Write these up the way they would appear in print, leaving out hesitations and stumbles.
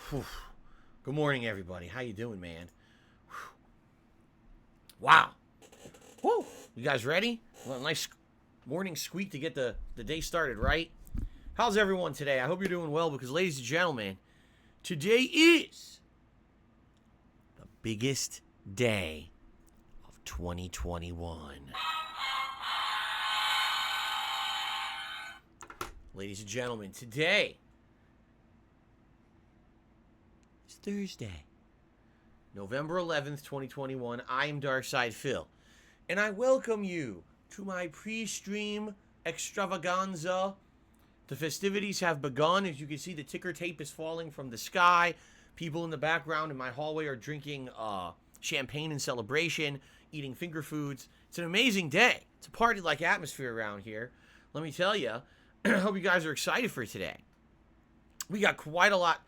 Whew. Good morning, everybody. How you doing, man? Whew. Wow. Woo. You guys ready? Well, a nice morning squeak to get the day started, right? How's everyone today? I hope you're doing well because, ladies and gentlemen, today is the biggest day of 2021. Ladies and gentlemen, today is Thursday, November 11th, 2021. I am Darkside Phil, and I welcome you to my pre-stream extravaganza. The festivities have begun. As you can see, the ticker tape is falling from the sky. People in the background in my hallway are drinking champagne in celebration, eating finger foods. It's an amazing day. It's a party-like atmosphere around here. Let me tell you, I hope you guys are excited for today. We got quite a lot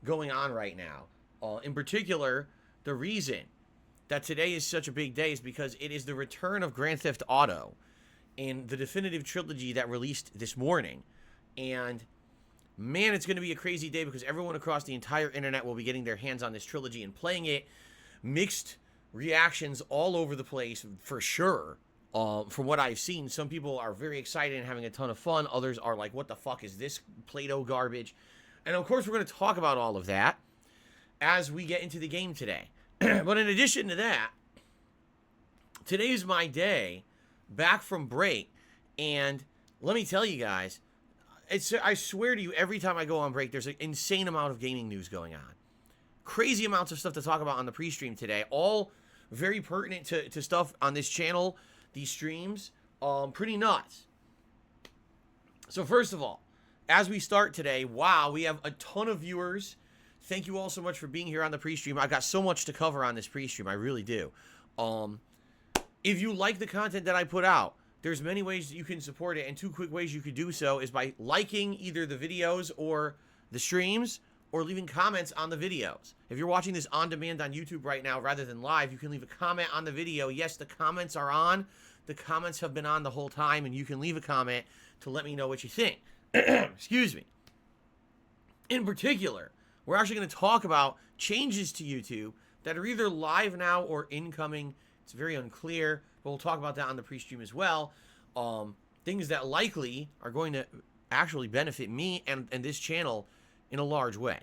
going on right now. In particular, the reason that today is such a big day is because it is the return of Grand Theft Auto in the definitive trilogy that released this morning. And man, it's going to be a crazy day because everyone across the entire internet will be getting their hands on this trilogy and playing it. Mixed reactions all over the place for sure. From what I've seen, some people are very excited and having a ton of fun. Others are like, what the fuck is this Play-Doh garbage? And of course, we're going to talk about all of that as we get into the game today. But in addition to that, today is my day back from break. And let me tell you guys, I swear to you, every time I go on break, there's an insane amount of gaming news going on. Crazy amounts of stuff to talk about on the pre-stream today. All very pertinent to stuff on this channel, these streams. Pretty nuts. So first of all, as we start today, wow, we have a ton of viewers. Thank you all so much for being here on the pre-stream. I got so much to cover on this pre-stream. I really do. If you like the content that I put out, there's many ways that you can support it, and two quick ways you could do so is by liking either the videos or the streams, or leaving comments on the videos. If you're watching this on demand on YouTube right now rather than live, you can leave a comment on the video. Yes, the comments are on. The comments have been on the whole time, and you can leave a comment to let me know what you think. Excuse me. In particular, we're actually going to talk about changes to YouTube that are either live now or incoming. It's very unclear, but we'll talk about that on the pre-stream as well. Things that likely are going to actually benefit me and this channel in a large way.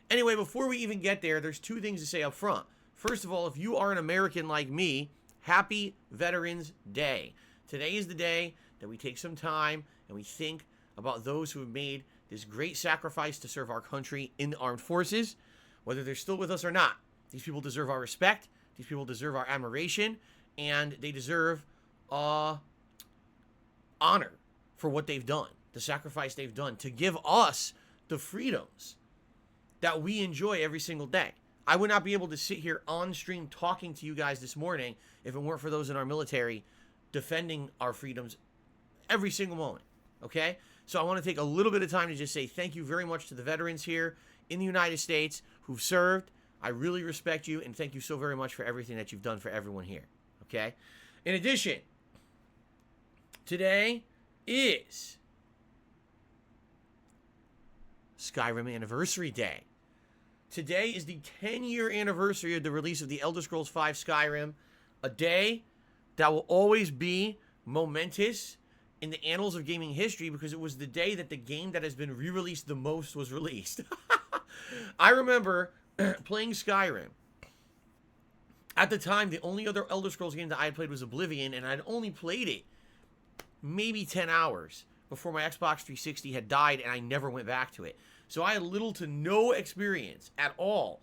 Anyway, before we even get there, there's two things to say up front. First of all, if you are an American like me, happy Veterans Day. Today is the day that we take some time and we think about those who have made this great sacrifice to serve our country in the armed forces, whether they're still with us or not. These people deserve our respect. These people deserve our admiration, and they deserve honor for what they've done, the sacrifice they've done to give us the freedoms that we enjoy every single day. I would not be able to sit here on stream talking to you guys this morning if it weren't for those in our military defending our freedoms every single moment, okay? So I want to take a little bit of time to just say thank you very much to the veterans here in the United States who've served. I really respect you, and thank you so very much for everything that you've done for everyone here, okay? In addition, today is Skyrim Anniversary Day. Today is the 10-year anniversary of the release of the Elder Scrolls V Skyrim, a day that will always be momentous in the annals of gaming history because it was the day that the game that has been re-released the most was released. I remember playing Skyrim. At the time, the only other Elder Scrolls game that I had played was Oblivion, and I'd only played it maybe 10 hours before my Xbox 360 had died, and I never went back to it. So I had little to no experience at all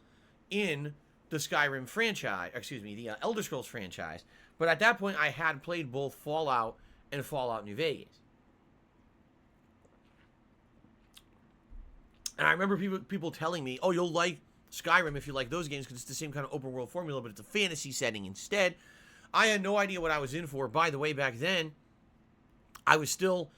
in the Skyrim franchise, the Elder Scrolls franchise. But at that point, I had played both Fallout and Fallout New Vegas. And I remember people telling me, oh, you'll like Skyrim if you like those games because it's the same kind of open world formula, but it's a fantasy setting instead. I had no idea what I was in for. By the way, back then, I was still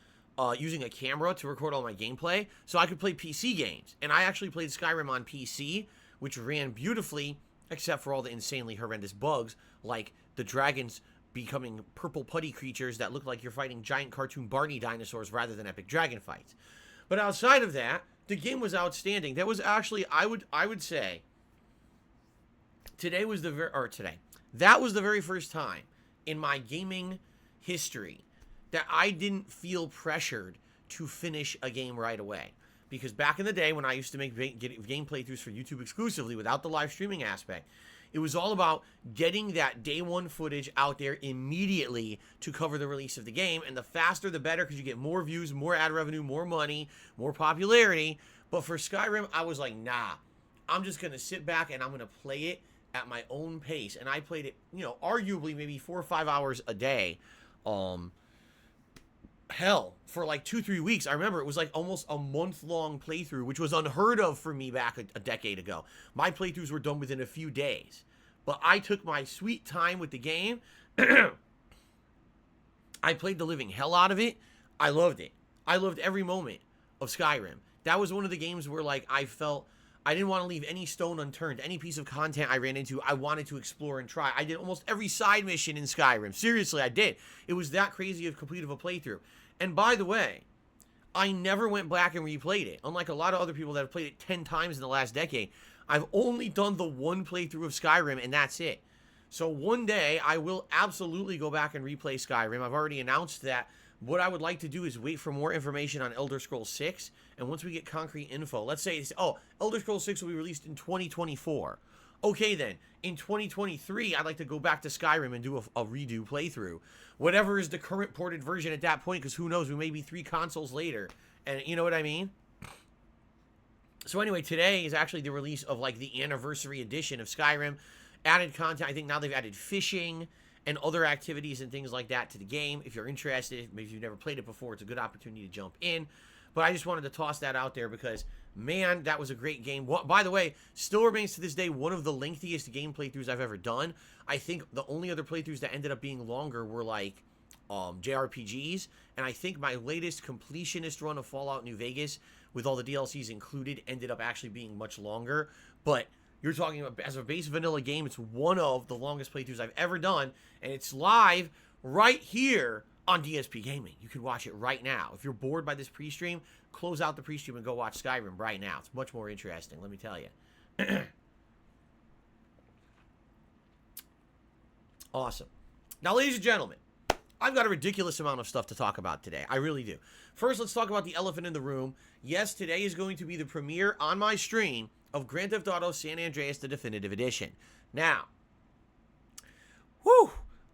using a camera to record all my gameplay, so I could play PC games. And I actually played Skyrim on PC, which ran beautifully, except for all the insanely horrendous bugs, like the dragons becoming purple putty creatures that look like you're fighting giant cartoon Barney dinosaurs rather than epic dragon fights. But outside of that, The game was outstanding. That was actually, I would say, that was the very first time in my gaming history that I didn't feel pressured to finish a game right away. Because back in the day when I used to make game playthroughs for YouTube exclusively without the live streaming aspect, it was all about getting that day one footage out there immediately to cover the release of the game. And the faster, the better, because you get more views, more ad revenue, more money, more popularity. But for Skyrim, I was like, nah, I'm just going to sit back and I'm going to play it at my own pace. And I played it, arguably maybe 4 or 5 hours a day. Hell, for like 2-3 weeks. I remember it was like almost a month-long playthrough, which was unheard of for me back a decade ago. My playthroughs were done within a few days. But I took my sweet time with the game. I played the living hell out of it. I loved it. I loved every moment of Skyrim. That was one of the games where, like, I felt I didn't want to leave any stone unturned. Any piece of content I ran into, I wanted to explore and try. I did almost every side mission in Skyrim. Seriously, I did. It was that crazy of complete of a playthrough. And by the way, I never went back and replayed it. Unlike a lot of other people that have played it 10 times in the last decade, I've only done the one playthrough of Skyrim, and that's it. So one day, I will absolutely go back and replay Skyrim. I've already announced that. What I would like to do is wait for more information on Elder Scrolls 6, and once we get concrete info, let's say, Elder Scrolls 6 will be released in 2024. Okay then, in 2023, I'd like to go back to Skyrim and do a redo playthrough. Whatever is the current ported version at that point, because who knows, we may be 3 consoles later, and you know what I mean? So anyway, today is actually the release of, like, the anniversary edition of Skyrim. Added content, I think now they've added fishing and other activities and things like that to the game. If you're interested, maybe you've never played it before, it's a good opportunity to jump in. But I just wanted to toss that out there because, man, that was a great game. By the way, still remains to this day one of the lengthiest game playthroughs I've ever done. I think the only other playthroughs that ended up being longer were, like, JRPGs. And I think my latest completionist run of Fallout New Vegas, with all the DLCs included, ended up actually being much longer. But you're talking about, as a base vanilla game, it's one of the longest playthroughs I've ever done, and it's live right here on DSPGaming. You can watch it right now. If you're bored by this pre-stream, close out the pre-stream and go watch Skyrim right now. It's much more interesting, let me tell you. Awesome. Now, ladies and gentlemen, I've got a ridiculous amount of stuff to talk about today. I really do. First, let's talk about the elephant in the room. Yes, today is going to be the premiere on my stream of Grand Theft Auto San Andreas, the Definitive Edition. Now,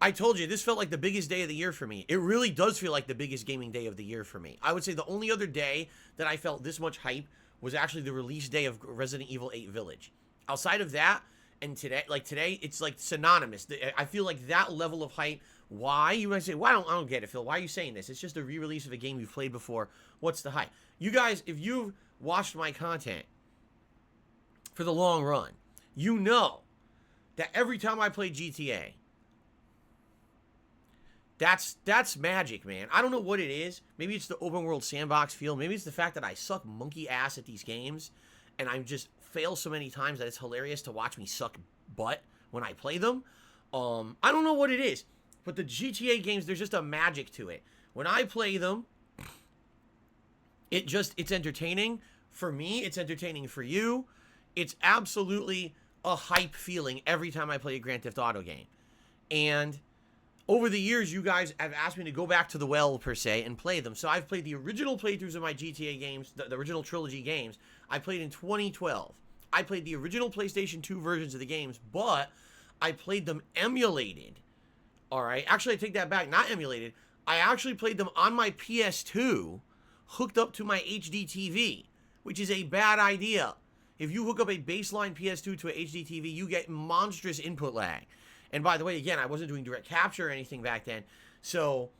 I told you, this felt like the biggest day of the year for me. It really does feel like the biggest gaming day of the year for me. I would say the only other day that I felt this much hype was actually the release day of Resident Evil 8 Village. Outside of that, and today, it's like synonymous. I feel like that level of hype. Why? You might say, well, I don't get it, Phil. Why are you saying this? It's just a re-release of a game you've played before. What's the hype? You guys, if you've watched my content for the long run, you know that every time I play GTA, that's magic, man. I don't know what it is. Maybe it's the open world sandbox feel. Maybe it's the fact that I suck monkey ass at these games and I just fail so many times that it's hilarious to watch me suck butt when I play them. I don't know what it is, but the GTA games, there's just a magic to it. When I play them, it's entertaining. For me, it's entertaining for you. It's absolutely a hype feeling every time I play a Grand Theft Auto game. And over the years, you guys have asked me to go back to the well, per se, and play them. So I've played the original playthroughs of my GTA games, the original Trilogy games. I played in 2012. I played the original PlayStation 2 versions of the games, but I played them emulated. All right? Actually, I take that back. Not emulated. I actually played them on my PS2, hooked up to my HD TV, which is a bad idea. If you hook up a baseline PS2 to an HD TV, you get monstrous input lag. And by the way, again, I wasn't doing direct capture or anything back then. So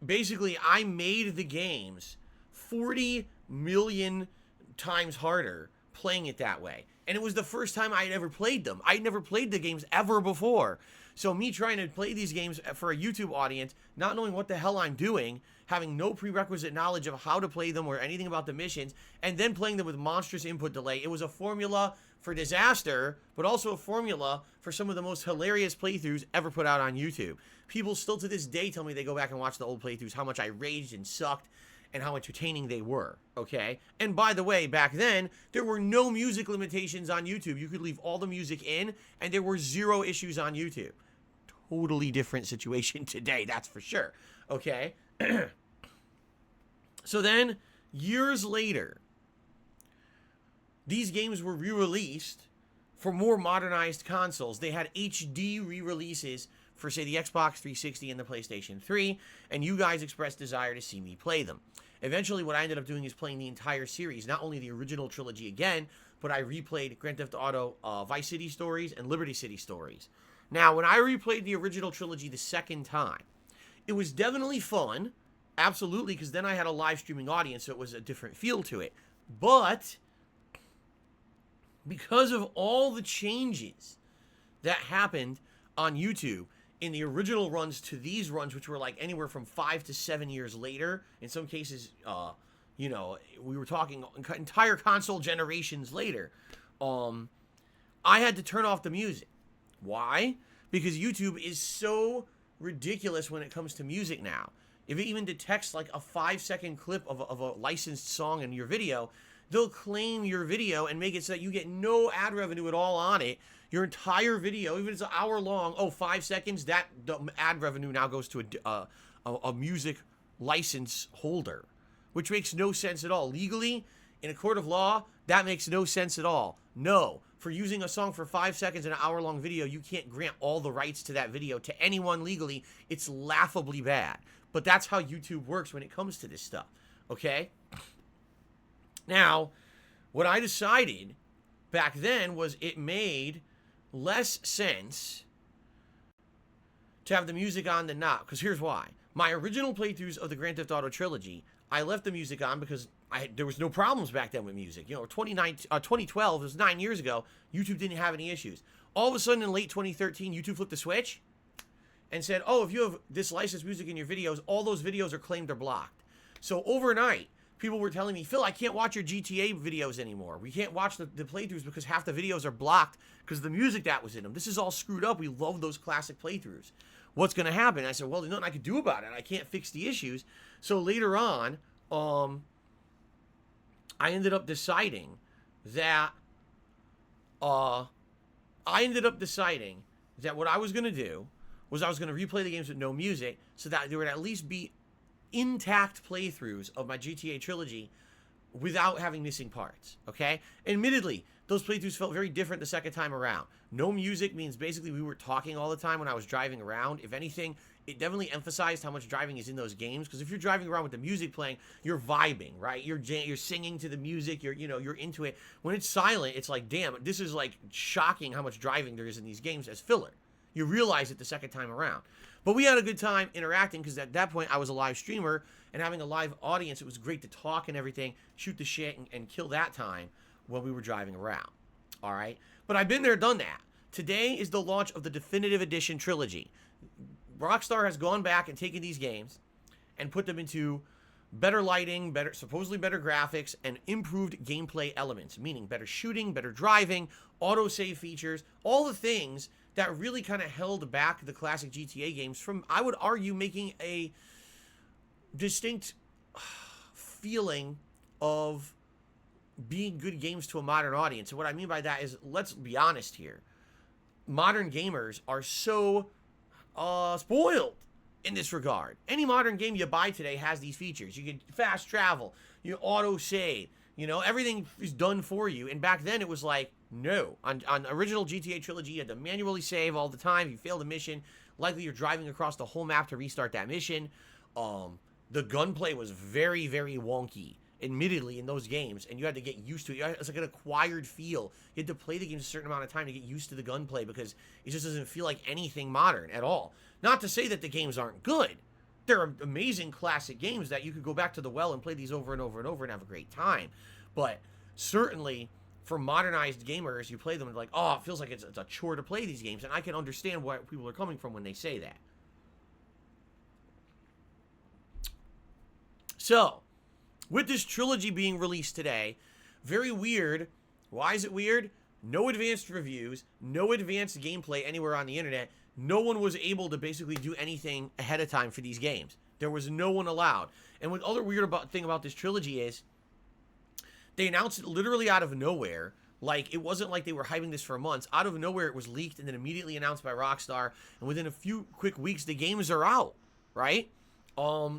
basically, I made the games 40 million times harder playing it that way. And it was the first time I had ever played them. I'd never played the games ever before. So me trying to play these games for a YouTube audience, not knowing what the hell I'm doing, having no prerequisite knowledge of how to play them or anything about the missions, and then playing them with monstrous input delay. It was a formula for disaster, but also a formula for some of the most hilarious playthroughs ever put out on YouTube. People still to this day tell me they go back and watch the old playthroughs, how much I raged and sucked. and how entertaining they were, okay? And by the way, back then, there were no music limitations on YouTube. You could leave all the music in, and there were 0 issues on YouTube. Totally different situation today, that's for sure, okay? So then, years later, these games were re-released for more modernized consoles. They had HD re-releases for, say, the Xbox 360 and the PlayStation 3, and you guys expressed desire to see me play them. Eventually, what I ended up doing is playing the entire series, not only the original trilogy again, but I replayed Grand Theft Auto Vice City Stories and Liberty City Stories. Now, when I replayed the original trilogy the second time, it was definitely fun, absolutely, because then I had a live streaming audience, so it was a different feel to it. But because of all the changes that happened on YouTube in the original runs to these runs, which were like anywhere from 5 to 7 years later, in some cases, you know, we were talking entire console generations later, I had to turn off the music. Why? Because YouTube is so ridiculous when it comes to music now. If it even detects like a 5-second clip of a licensed song in your video, they'll claim your video and make it so that you get no ad revenue at all on it. Your entire video, even if it's an hour long, 5 seconds, the ad revenue now goes to a music license holder, which makes no sense at all. Legally, in a court of law, that makes no sense at all. No, for using a song for 5 seconds in an hour-long video, you can't grant all the rights to that video to anyone legally. It's laughably bad. But that's how YouTube works when it comes to this stuff, okay? Now, what I decided back then was it made less sense to have the music on than not, because here's why. My original playthroughs of the Grand Theft Auto trilogy, I left the music on because there was no problems back then with music. You know, 2012, it was 9 years ago, YouTube didn't have any issues. All of a sudden in late 2013, YouTube flipped the switch and said, oh, if you have this licensed music in your videos, all those videos are claimed or blocked. So overnight, people were telling me, Phil, I can't watch your GTA videos anymore. We can't watch the playthroughs because half the videos are blocked because of the music that was in them. This is all screwed up. We love those classic playthroughs. What's going to happen? I said, well, there's nothing I can do about it. I can't fix the issues. So later on, I ended up deciding that what I was going to do was I was going to replay the games with no music so that there would at least be intact playthroughs of my GTA trilogy without having missing parts, okay? Admittedly, those playthroughs felt very different the second time around. No music means basically we were talking all the time when I was driving around. If anything, it definitely emphasized how much driving is in those games, because if you're driving around with the music playing, you're vibing, right? You're singing to the music, you're into it. When it's silent, it's like, damn, this is like shocking how much driving there is in these games as filler. You realize it the second time around. But we had a good time interacting because at that point I was a live streamer and having a live audience. It was great to talk and everything, shoot the shit and kill that time when we were driving around. All right? But I've been there, done that. Today is the launch of the Definitive Edition Trilogy. Rockstar has gone back and taken these games and put them into better lighting, supposedly better graphics, and improved gameplay elements, meaning better shooting, better driving, autosave features, all the things that really kind of held back the classic GTA games from, I would argue, making a distinct feeling of being good games to a modern audience. And what I mean by that is, let's be honest here. Modern gamers are so spoiled in this regard. Any modern game you buy today has these features. You can fast travel, you auto save, everything is done for you. And back then it was like, no. On original GTA Trilogy, you had to manually save all the time. If you failed a mission, likely you're driving across the whole map to restart that mission. The gunplay was very, very wonky, admittedly, in those games, and you had to get used to it. It's like an acquired feel. You had to play the game a certain amount of time to get used to the gunplay because it just doesn't feel like anything modern at all. Not to say that the games aren't good. They're amazing classic games that you could go back to the well and play these over and over and over and have a great time. But certainly, for modernized gamers, you play them and like, oh, it feels like it's a chore to play these games. And I can understand where people are coming from when they say that. So, with this trilogy being released today, very weird. Why is it weird? No advanced reviews, no advanced gameplay anywhere on the internet. No one was able to basically do anything ahead of time for these games. There was no one allowed. And what other weird thing about this trilogy is they announced it literally out of nowhere. Like, it wasn't like they were hyping this for months. Out of nowhere, it was leaked and then immediately announced by Rockstar. And within a few quick weeks, the games are out, right?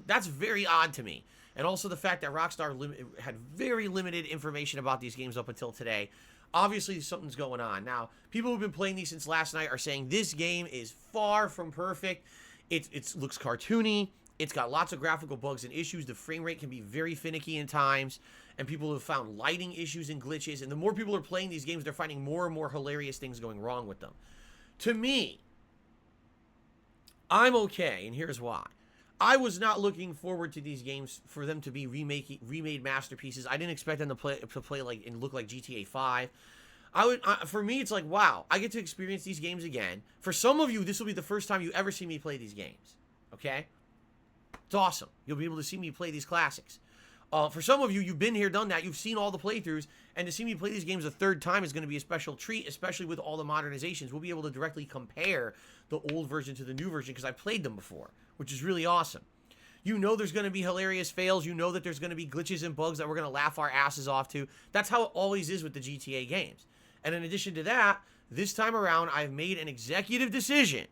That's very odd to me. And also the fact that Rockstar had very limited information about these games up until today. Obviously, something's going on. Now, people who've been playing these since last night are saying this game is far from perfect. It looks cartoony. It's got lots of graphical bugs and issues. The frame rate can be very finicky in times. And people have found lighting issues and glitches. And the more people are playing these games, they're finding more and more hilarious things going wrong with them. To me, I'm okay, and here's why. I was not looking forward to these games for them to be remade masterpieces. I didn't expect them to play like and look like GTA 5. For me, it's like, wow, I get to experience these games again. For some of you, this will be the first time you ever see me play these games. Okay? It's awesome. You'll be able to see me play these classics. For some of you, you've been here, done that. You've seen all the playthroughs. And to see me play these games a third time is going to be a special treat, especially with all the modernizations. We'll be able to directly compare the old version to the new version because I played them before, which is really awesome. You know there's going to be hilarious fails. You know that there's going to be glitches and bugs that we're going to laugh our asses off to. That's how it always is with the GTA games. And in addition to that, this time around, I've made an executive decision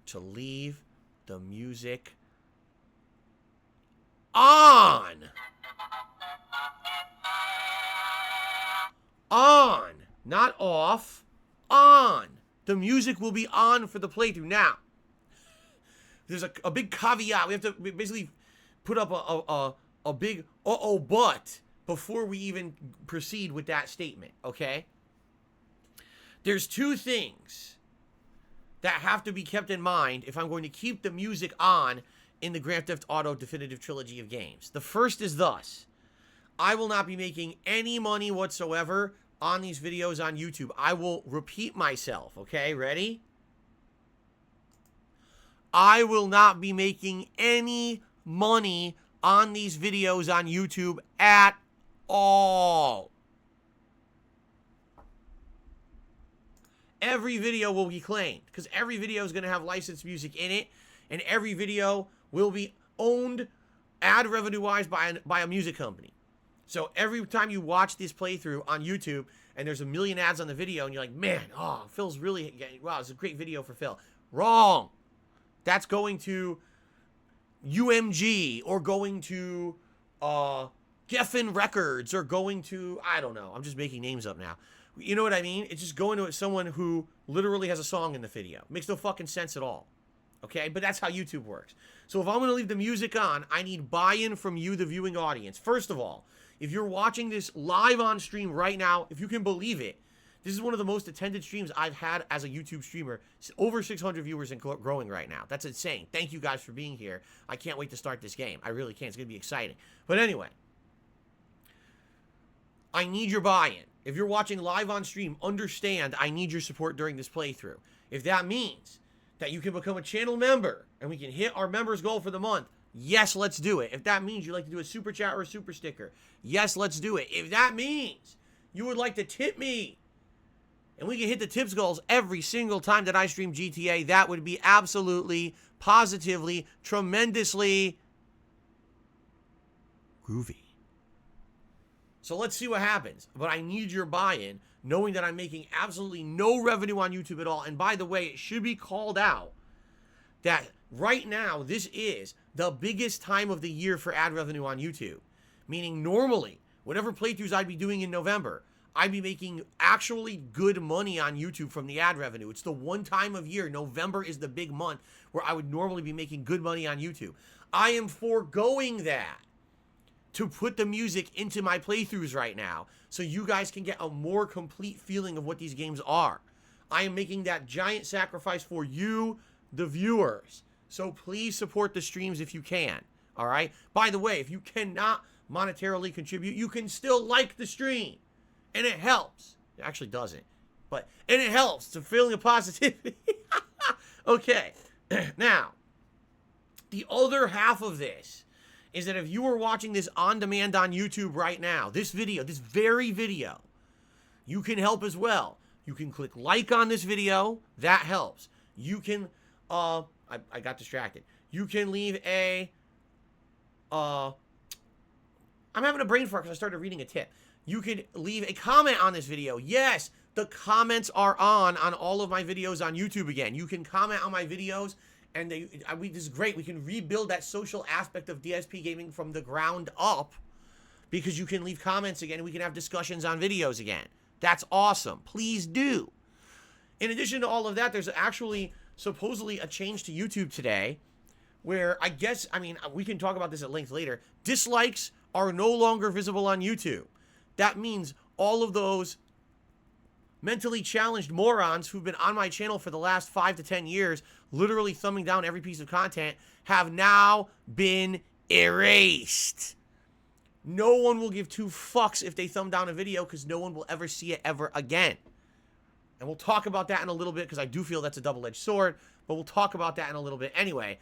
to leave the music on. On. Not off. On. The music will be on for the playthrough. Now, there's a big caveat. We have to basically put up a big uh-oh but before we even proceed with that statement, okay? There's two things that have to be kept in mind if I'm going to keep the music on in the Grand Theft Auto Definitive Trilogy of games. The first is thus. I will not be making any money whatsoever on these videos on YouTube. I will repeat myself, okay? Ready? I will not be making any money on these videos on YouTube at all. Every video will be claimed because every video is going to have licensed music in it, and every video will be owned ad revenue-wise by a music company. So every time you watch this playthrough on YouTube and there's a million ads on the video and you're like, man, oh, Phil's really, wow, it's a great video for Phil. Wrong. That's going to UMG or going to Geffen Records or going to, I don't know. I'm just making names up now. You know what I mean? It's just going to someone who literally has a song in the video. Makes no fucking sense at all. Okay? But that's how YouTube works. So if I'm going to leave the music on, I need buy-in from you, the viewing audience. First of all, if you're watching this live on stream right now, if you can believe it, this is one of the most attended streams I've had as a YouTube streamer. Over 600 viewers and growing right now. That's insane. Thank you guys for being here. I can't wait to start this game. I really can't. It's going to be exciting. But anyway, I need your buy-in. If you're watching live on stream, understand I need your support during this playthrough. If that means that you can become a channel member and we can hit our members goal for the month, yes, let's do it. If that means you'd like to do a super chat or a super sticker, yes, let's do it. If that means you would like to tip me and we can hit the tips goals every single time that I stream GTA, that would be absolutely, positively, tremendously groovy. So let's see what happens. But I need your buy-in, knowing that I'm making absolutely no revenue on YouTube at all. And by the way, it should be called out that right now, this is the biggest time of the year for ad revenue on YouTube. Meaning normally, whatever playthroughs I'd be doing in November, I'd be making actually good money on YouTube from the ad revenue. It's the one time of year, November is the big month, where I would normally be making good money on YouTube. I am foregoing that to put the music into my playthroughs right now so you guys can get a more complete feeling of what these games are. I am making that giant sacrifice for you, the viewers. So please support the streams if you can, all right? By the way, if you cannot monetarily contribute, you can still like the stream, and it helps. It actually doesn't, and it helps. It's a feeling of positivity. Okay, now, the other half of this is that if you are watching this on demand on YouTube right now, this video, this very video, you can help as well. You can click like on this video. That helps. You can, I got distracted. You can leave a, I'm having a brain fart because I started reading a tip. You could leave a comment on this video. Yes, the comments are on all of my videos on YouTube again. You can comment on my videos, and this is great. We can rebuild that social aspect of DSP Gaming from the ground up because you can leave comments again, and we can have discussions on videos again. That's awesome. Please do. In addition to all of that, there's actually supposedly a change to YouTube today where we can talk about this at length later. Dislikes are no longer visible on YouTube. That means all of those mentally challenged morons who've been on my channel for the last 5 to 10 years, literally thumbing down every piece of content, have now been erased. No one will give 2 fucks if they thumb down a video because no one will ever see it ever again. And we'll talk about that in a little bit because I do feel that's a double-edged sword, but we'll talk about that in a little bit anyway.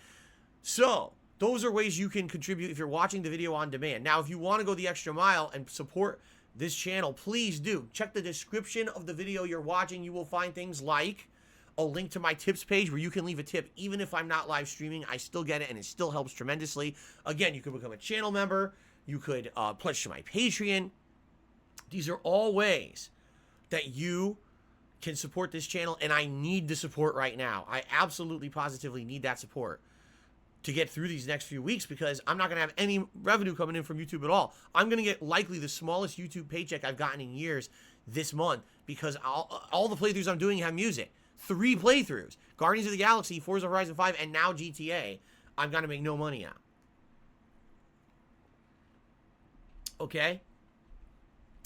So, those are ways you can contribute if you're watching the video on demand. Now, if you want to go the extra mile and support this channel, please do. Check the description of the video you're watching. You will find things like a link to my tips page where you can leave a tip. Even if I'm not live streaming, I still get it, and it still helps tremendously. Again, you can become a channel member. You could pledge to my Patreon. These are all ways that you can support this channel, and I need the support right now. I absolutely, positively need that support to get through these next few weeks because I'm not going to have any revenue coming in from YouTube at all. I'm going to get likely the smallest YouTube paycheck I've gotten in years this month because all the playthroughs I'm doing have music. 3 playthroughs. Guardians of the Galaxy, Forza Horizon 5, and now GTA. I'm going to make no money on. Okay?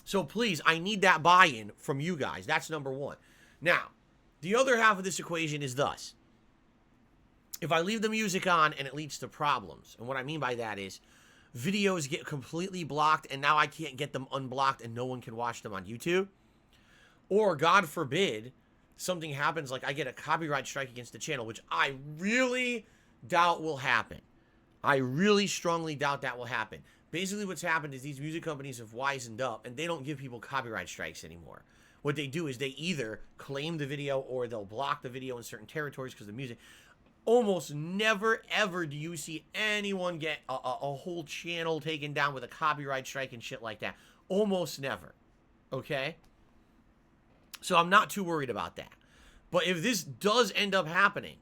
So please, I need that buy-in from you guys. That's number one. Now, the other half of this equation is thus. If I leave the music on and it leads to problems, and what I mean by that is videos get completely blocked and now I can't get them unblocked and no one can watch them on YouTube, or God forbid, something happens like I get a copyright strike against the channel, which I really doubt will happen. I really strongly doubt that will happen. Basically what's happened is these music companies have wisened up and they don't give people copyright strikes anymore. What they do is they either claim the video or they'll block the video in certain territories because of the music. Almost never, ever do you see anyone get a whole channel taken down with a copyright strike and shit like that. Almost never. Okay? So I'm not too worried about that. But if this does end up happening,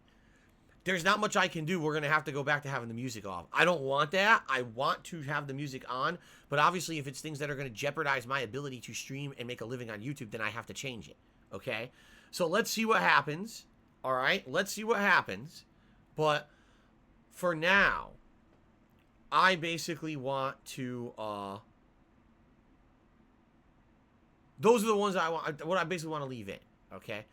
there's not much I can do. We're going to have to go back to having the music off. I don't want that. I want to have the music on. But obviously, if it's things that are going to jeopardize my ability to stream and make a living on YouTube, then I have to change it. Okay? So let's see what happens. All right? Let's see what happens. But for now, I basically want to, those are the ones what I basically want to leave in, okay?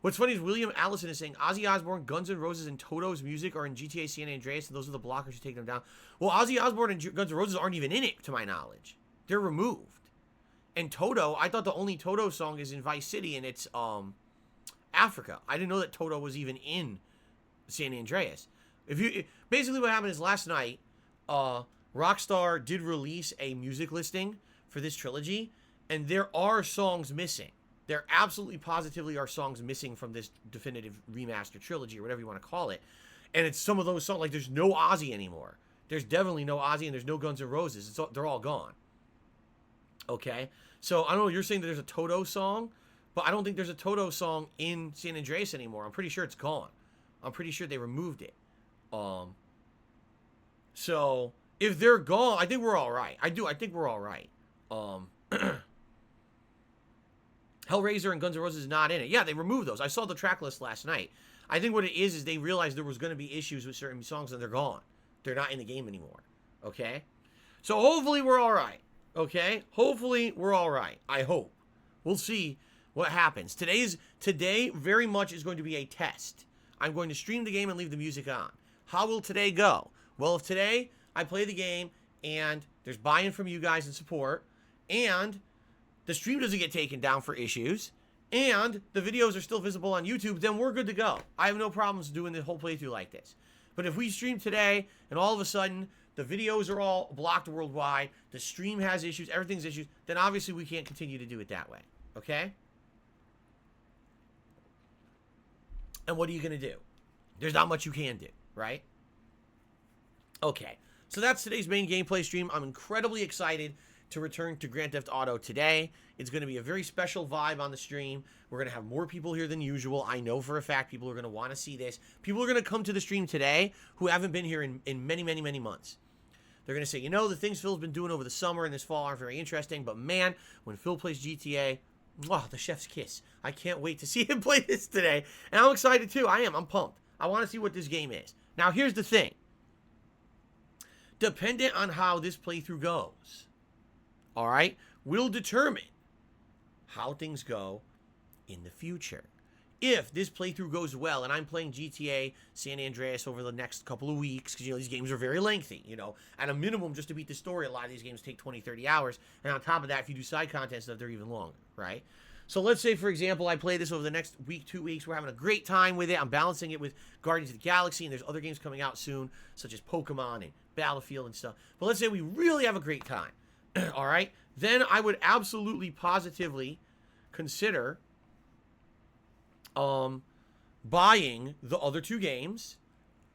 What's funny is William Allison is saying, Ozzy Osbourne, Guns N' Roses, and Toto's music are in GTA San Andreas, and those are the blockers who take them down. Well, Ozzy Osbourne and Guns N' Roses aren't even in it, to my knowledge. They're removed. And Toto, I thought the only Toto song is in Vice City, and it's, Africa. I didn't know that Toto was even in San Andreas. Basically what happened is last night, Rockstar did release a music listing for this trilogy, and there are songs missing. There absolutely positively are songs missing from this definitive remaster trilogy, or whatever you want to call it. And it's some of those songs, like there's no Ozzy anymore. There's definitely no Ozzy, and there's no Guns N' Roses. They're all gone. Okay? So, I don't know, you're saying that there's a Toto song, but I don't think there's a Toto song in San Andreas anymore. I'm pretty sure it's gone. I'm pretty sure they removed it. So if they're gone, I think we're all right. I think we're all right. Hellraiser and Guns N' Roses is not in it. Yeah, they removed those. I saw the track list last night. I think what it is they realized there was going to be issues with certain songs and they're gone. They're not in the game anymore. Okay? So hopefully we're all right. Okay? Hopefully we're all right. I hope. We'll see what happens. Today very much is going to be a test. I'm going to stream the game and leave the music on. How will today go? Well, if today I play the game and there's buy-in from you guys and support, and the stream doesn't get taken down for issues, and the videos are still visible on YouTube, then we're good to go. I have no problems doing the whole playthrough like this. But if we stream today and all of a sudden the videos are all blocked worldwide, the stream has issues, everything's issues, then obviously we can't continue to do it that way. Okay? And what are you going to do? There's not much you can do, right? Okay, so that's today's main gameplay stream. I'm incredibly excited to return to Grand Theft Auto today. It's going to be a very special vibe on the stream. We're going to have more people here than usual. I know for a fact people are going to want to see this. People are going to come to the stream today who haven't been here in many, many, many months. They're going to say, you know, the things Phil's been doing over the summer and this fall aren't very interesting, but man, when Phil plays GTA, the chef's kiss. I can't wait to see him play this today. And I'm excited too. I'm pumped. I want to see what this game is. Now, here's the thing. Dependent on how this playthrough goes, all right, will determine how things go in the future. If this playthrough goes well and I'm playing GTA San Andreas over the next couple of weeks, because, you know, these games are very lengthy, you know, at a minimum, just to beat the story, a lot of these games take 20, 30 hours. And on top of that, if you do side content stuff, they're even longer, right? So let's say, for example, I play this over the next week, 2 weeks. We're having a great time with it. I'm balancing it with Guardians of the Galaxy, and there's other games coming out soon, such as Pokemon and Battlefield and stuff. But let's say we really have a great time, all right? Then I would absolutely, positively consider buying the other 2 games,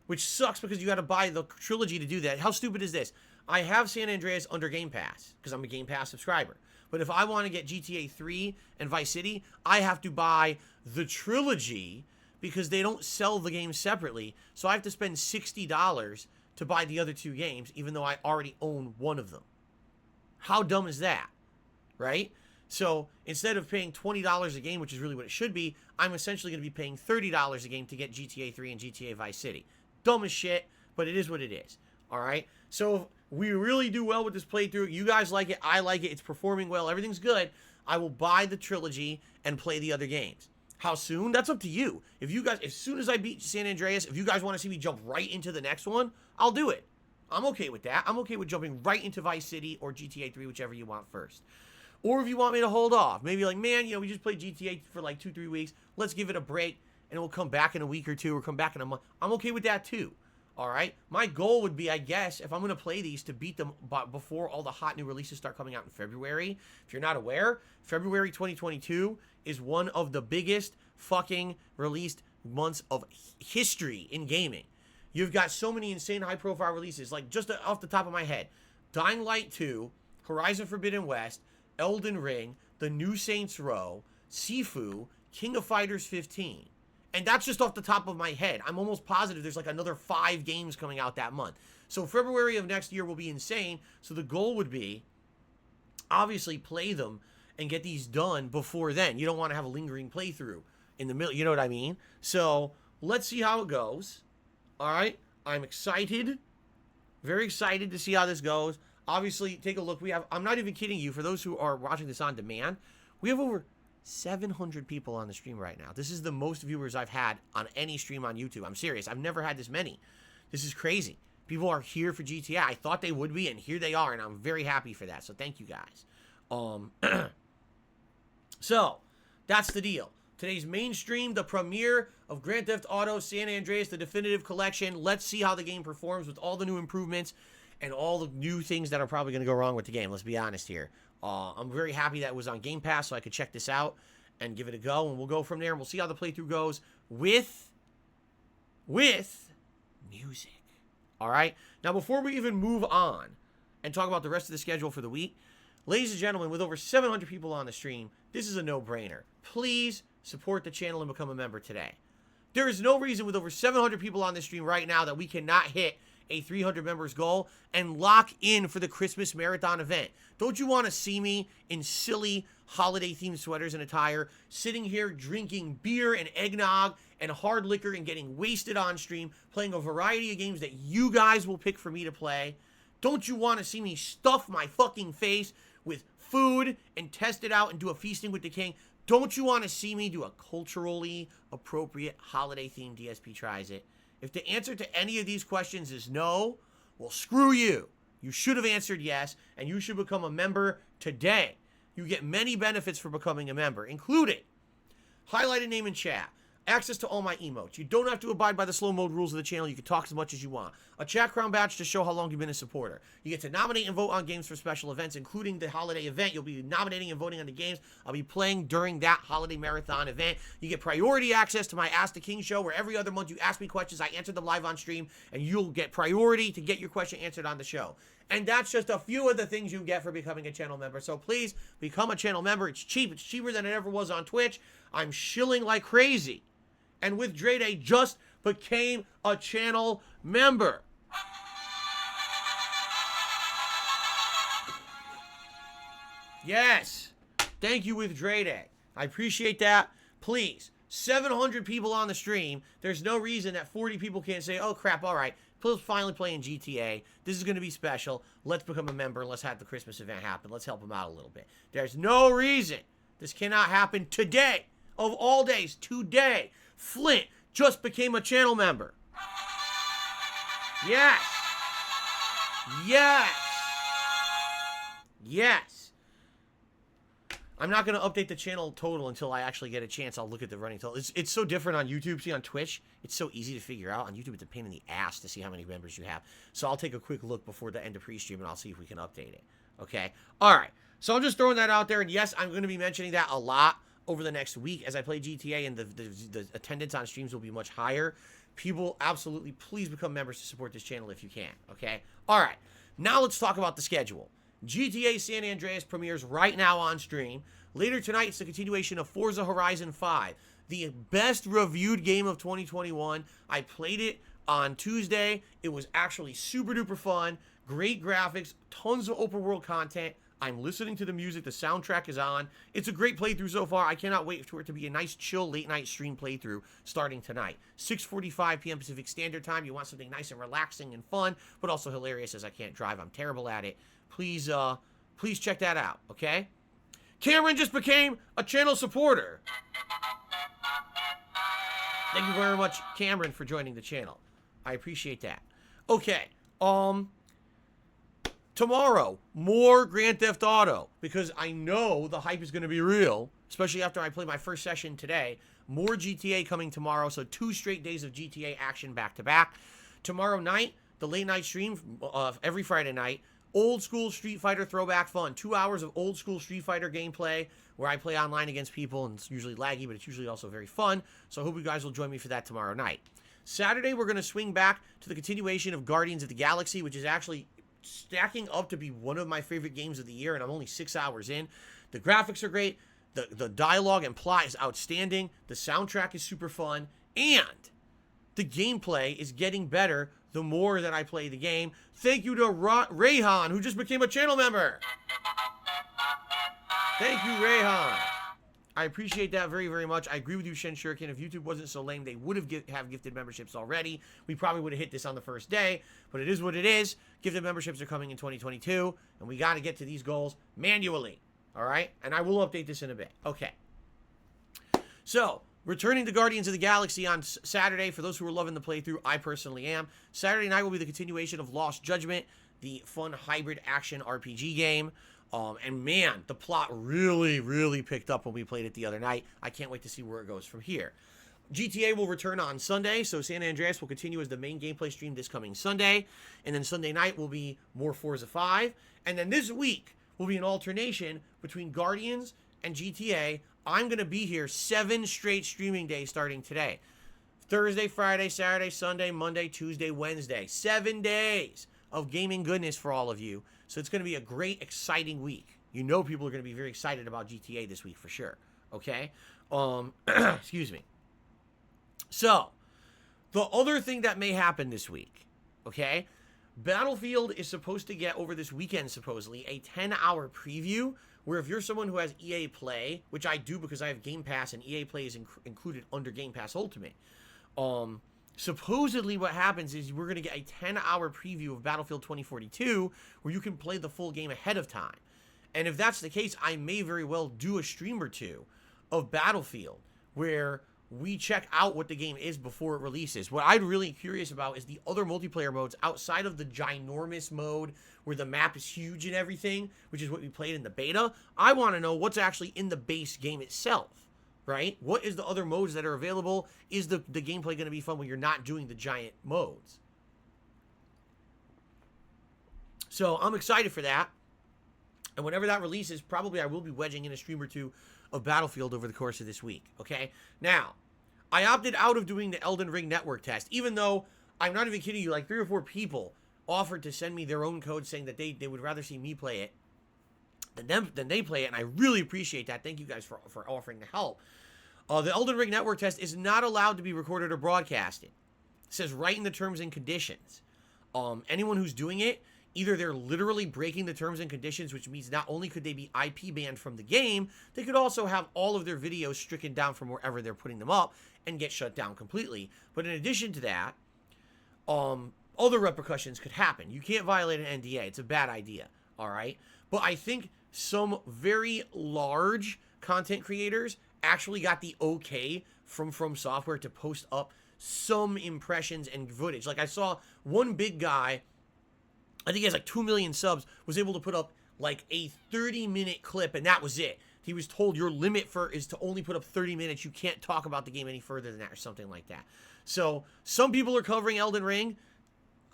which sucks because you got to buy the Trilogy to do that. How stupid is this? I have San Andreas under Game Pass because I'm a Game Pass subscriber. But if I want to get GTA 3 and Vice City, I have to buy the Trilogy because they don't sell the games separately. So I have to spend $60 to buy the other 2 games, even though I already own one of them. How dumb is that, right? So instead of paying $20 a game, which is really what it should be, I'm essentially going to be paying $30 a game to get GTA 3 and GTA Vice City. Dumb as shit, but it is what it is. All right? So if we really do well with this playthrough, you guys like it, I like it, it's performing well, everything's good, I will buy the Trilogy and play the other games. How soon? That's up to you. If you guys, as soon as I beat San Andreas, if you guys want to see me jump right into the next one, I'll do it. I'm okay with that. I'm okay with jumping right into Vice City or GTA 3, whichever you want first. Or if you want me to hold off, maybe like, man, you know, we just played GTA for like 2-3 weeks. Let's give it a break, and we'll come back in a week or 2 or come back in a month. I'm okay with that too. All right? My goal would be, I guess, if I'm going to play these, to beat them before all the hot new releases start coming out in February. If you're not aware, February 2022 is one of the biggest fucking released months of history in gaming. You've got so many insane high-profile releases, like just off the top of my head, Dying Light 2, Horizon Forbidden West, Elden Ring, The New Saints Row, Sifu, King of Fighters 15. And that's just off the top of my head. I'm almost positive there's like another 5 games coming out that month. So February of next year will be insane. So the goal would be, obviously, play them and get these done before then. You don't want to have a lingering playthrough in the middle. You know what I mean? So let's see how it goes. All right? I'm excited. Very excited to see how this goes. Obviously, take a look. We have, I'm not even kidding you, for those who are watching this on demand, we have over 700 people on the stream right now. This is the most viewers I've had on any stream on YouTube. I'm serious. I've never had this many. This is crazy. People are here for GTA. I thought they would be, and here they are, and I'm very happy for that. So thank you guys. So that's the deal. Today's main stream, the premiere of Grand Theft Auto San Andreas, the definitive collection. Let's see how the game performs with all the new improvements and all the new things that are probably going to go wrong with the game. Let's be honest here. I'm very happy that it was on Game Pass, so I could check this out and give it a go, and we'll go from there, and we'll see how the playthrough goes with music. All right? Now, before we even move on and talk about the rest of the schedule for the week, ladies and gentlemen, with over 700 people on the stream, this is a no-brainer. Please support the channel and become a member today. There is no reason with over 700 people on the stream right now that we cannot hit a 300 members goal and lock in for the Christmas marathon event. Don't you want to see me in silly holiday-themed sweaters and attire, sitting here drinking beer and eggnog and hard liquor and getting wasted on stream, playing a variety of games that you guys will pick for me to play? Don't you want to see me stuff my fucking face with food and test it out and do a feasting with the king? Don't you want to see me do a culturally appropriate holiday-themed DSP Tries It? If the answer to any of these questions is no, well, screw you. You should have answered yes, and you should become a member today. You get many benefits for becoming a member, including highlighted name in chat. Access to all my emotes. You don't have to abide by the slow mode rules of the channel. You can talk as much as you want. A chat crown badge to show how long you've been a supporter. You get to nominate and vote on games for special events, including the holiday event. You'll be nominating and voting on the games I'll be playing during that holiday marathon event. You get priority access to my Ask the King show, where every other month you ask me questions, I answer them live on stream, and you'll get priority to get your question answered on the show. And that's just a few of the things you get for becoming a channel member. So please become a channel member. It's cheap. It's cheaper than it ever was on Twitch. I'm shilling like crazy. And with Dre Day just became a channel member. Yes. Thank you, with Dre Day. I appreciate that. Please, 700 people on the stream. There's no reason that 40 people can't say, oh crap, all right, Phil's finally playing GTA. This is going to be special. Let's become a member and let's have the Christmas event happen. Let's help him out a little bit. There's no reason this cannot happen today. Of all days, today. Flint just became a channel member. Yes. Yes. Yes. I'm not going to update the channel total until I actually get a chance. I'll look at the running total. It's so different on YouTube. See, on Twitch, it's so easy to figure out. On YouTube, it's a pain in the ass to see how many members you have. So I'll take a quick look before the end of pre-stream, and I'll see if we can update it. Okay? All right. So I'm just throwing that out there. And yes, I'm going to be mentioning that a lot over the next week as I play GTA, and the attendance on streams will be much higher. People, absolutely, please become members to support this channel if you can, okay? All right, now let's talk about the schedule. GTA San Andreas premieres right now on stream. Later tonight, it's the continuation of Forza Horizon 5, the best reviewed game of 2021. I played it on Tuesday. It was actually super duper fun, great graphics, tons of open world content. I'm listening to the music. The soundtrack is on. It's a great playthrough so far. I cannot wait for it to be a nice, chill, late-night stream playthrough starting tonight. 6:45 p.m. Pacific Standard Time. You want something nice and relaxing and fun, but also hilarious, as I can't drive. I'm terrible at it. Please check that out, okay? Cameron just became a channel supporter. Thank you very much, Cameron, for joining the channel. I appreciate that. Okay, tomorrow, more Grand Theft Auto, because I know the hype is going to be real, especially after I play my first session today. More GTA coming tomorrow, so 2 straight days of GTA action back-to-back. Tomorrow night, the late-night stream, every Friday night, old school Street Fighter throwback fun. 2 hours of old school Street Fighter gameplay where I play online against people, and it's usually laggy, but it's usually also very fun. So I hope you guys will join me for that tomorrow night. Saturday, we're going to swing back to the continuation of Guardians of the Galaxy, which is actually stacking up to be one of my favorite games of the year, and I'm only 6 hours in. The graphics are great. The dialogue and plot is outstanding. The soundtrack is super fun. And the gameplay is getting better the more that I play the game. Thank you to Rayhan, who just became a channel member. Thank you, Rayhan. I appreciate that very, very much. I agree with you, Shen Shuriken. If YouTube wasn't so lame, they would have gifted memberships already. We probably would have hit this on the first day, but it is what it is. Gifted memberships are coming in 2022, and we got to get to these goals manually, all right? And I will update this in a bit. Okay. So, returning to Guardians of the Galaxy on Saturday. For those who are loving the playthrough, I personally am. Saturday night will be the continuation of Lost Judgment, the fun hybrid action RPG game. And man, the plot really, really picked up when we played it the other night. I can't wait to see where it goes from here. GTA will return on Sunday, so San Andreas will continue as the main gameplay stream this coming Sunday. And then Sunday night will be more Forza 5. And then this week will be an alternation between Guardians and GTA. I'm going to be here 7 straight streaming days starting today. Thursday, Friday, Saturday, Sunday, Monday, Tuesday, Wednesday. 7 days of gaming goodness for all of you. So it's going to be a great, exciting week. You know people are going to be very excited about GTA this week for sure. Okay? Excuse me. So, the other thing that may happen this week, okay? Battlefield is supposed to get, over this weekend supposedly, a 10-hour preview where if you're someone who has EA Play, which I do because I have Game Pass and EA Play is included under Game Pass Ultimate, supposedly what happens is we're going to get a 10-hour preview of Battlefield 2042 where you can play the full game ahead of time. And if that's the case, I may very well do a stream or two of Battlefield where we check out what the game is before it releases. What I'm really curious about is the other multiplayer modes outside of the ginormous mode where the map is huge and everything, which is what we played in the beta. I want to know what's actually in the base game itself. right? What is the other modes that are available? Is the gameplay going to be fun when you're not doing the giant modes? So I'm excited for that. And whenever that releases, probably I will be wedging in a stream or two of Battlefield over the course of this week, okay? Now, I opted out of doing the Elden Ring network test, even though, I'm not even kidding you, like 3 or 4 people offered to send me their own code saying that they would rather see me play it than they play it, and I really appreciate that. Thank you guys for offering to help. The Elden Ring network test is not allowed to be recorded or broadcasted. It says right in the terms and conditions. Anyone who's doing it, either they're literally breaking the terms and conditions, which means not only could they be IP banned from the game, they could also have all of their videos stricken down from wherever they're putting them up and get shut down completely. But in addition to that, other repercussions could happen. You can't violate an NDA. It's a bad idea, all right? But I think some very large content creators actually got the okay from Software to post up some impressions and footage. Like I saw one big guy, I think he has like 2 million subs, was able to put up like a 30-minute clip, and that was it. He was told your limit is to only put up 30 minutes. You can't talk about the game any further than that or something like that. So some people are covering Elden Ring.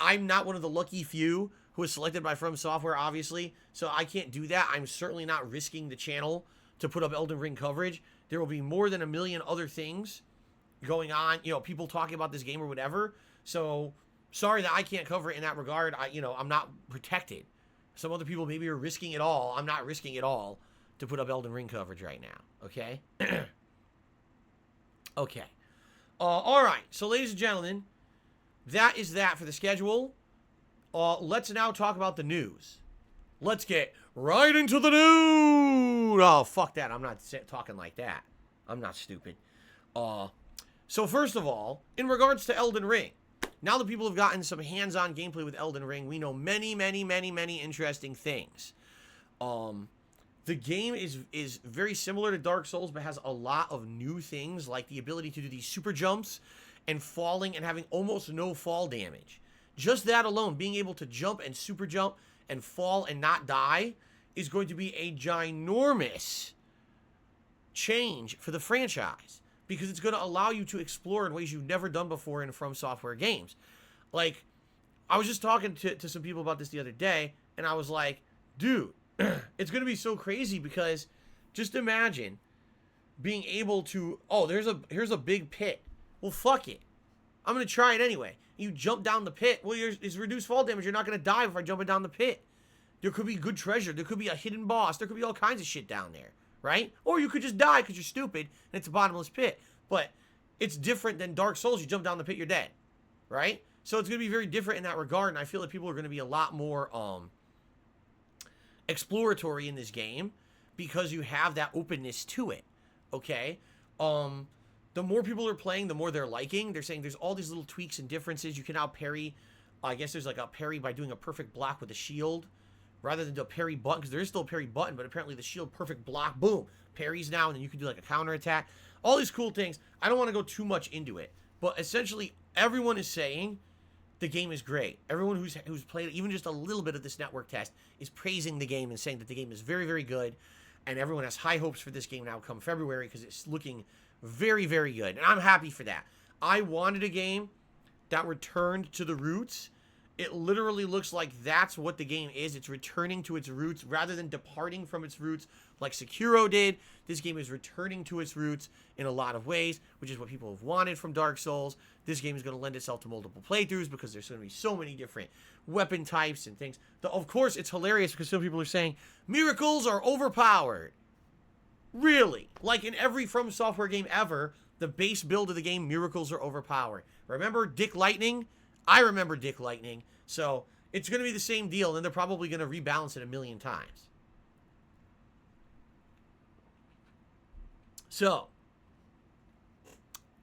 I'm not one of the lucky few who was selected by From Software, obviously, so I can't do that. I'm certainly not risking the channel to put up Elden Ring coverage. There will be more than 1 million other things going on, people talking about this game or whatever. So sorry that I can't cover it in that regard. I'm not protected. Some other people maybe are risking it all. I'm not risking it all to put up Elden Ring coverage right now, okay? Okay. All right, so ladies and gentlemen, that is that for the schedule. Let's now talk about the news. Let's get right into the news. Oh, fuck that. I'm not talking like that. I'm not stupid. So first of all, in regards to Elden Ring, now that people have gotten some hands-on gameplay with Elden Ring, we know many, many, many, many interesting things. The game is very similar to Dark Souls, but has a lot of new things, like the ability to do these super jumps and falling and having almost no fall damage. Just that alone, being able to jump and super jump and fall and not die, is going to be a ginormous change for the franchise, because it's going to allow you to explore in ways you've never done before in From Software games. Like, I was just talking to some people about this the other day, and I was like, dude, it's going to be so crazy, because just imagine being able to, here's a big pit. Well, fuck it. I'm going to try it anyway. You jump down the pit. Well, it's reduced fall damage. You're not going to die if I jump down the pit. There could be good treasure. There could be a hidden boss. There could be all kinds of shit down there, right? Or you could just die because you're stupid and it's a bottomless pit. But it's different than Dark Souls. You jump down the pit, you're dead, right? So it's going to be very different in that regard, and I feel that people are going to be a lot more exploratory in this game because you have that openness to it, okay? The more people are playing, the more they're liking. They're saying there's all these little tweaks and differences. You can now parry. I guess there's like a parry by doing a perfect block with a shield rather than the parry button, because there is still a parry button, but apparently the shield perfect block, boom, parries now, and then you can do like a counter attack. All these cool things. I don't want to go too much into it, but essentially everyone is saying the game is great. Everyone who's played even just a little bit of this network test is praising the game and saying that the game is very, very good, and everyone has high hopes for this game now come February because it's looking very, very good, and I'm happy for that. I wanted a game that returned to the roots. It literally looks like that's what the game is. It's returning to its roots rather than departing from its roots like Sekiro did. This game is returning to its roots in a lot of ways, which is what people have wanted from Dark Souls. This game is going to lend itself to multiple playthroughs because there's going to be so many different weapon types and things. Of course, it's hilarious because some people are saying miracles are overpowered. Really? Like in every From Software game ever, the base build of the game, miracles are overpowered. Remember Dick Lightning? I remember Dick Lightning. So it's going to be the same deal, and they're probably going to rebalance it 1 million times. So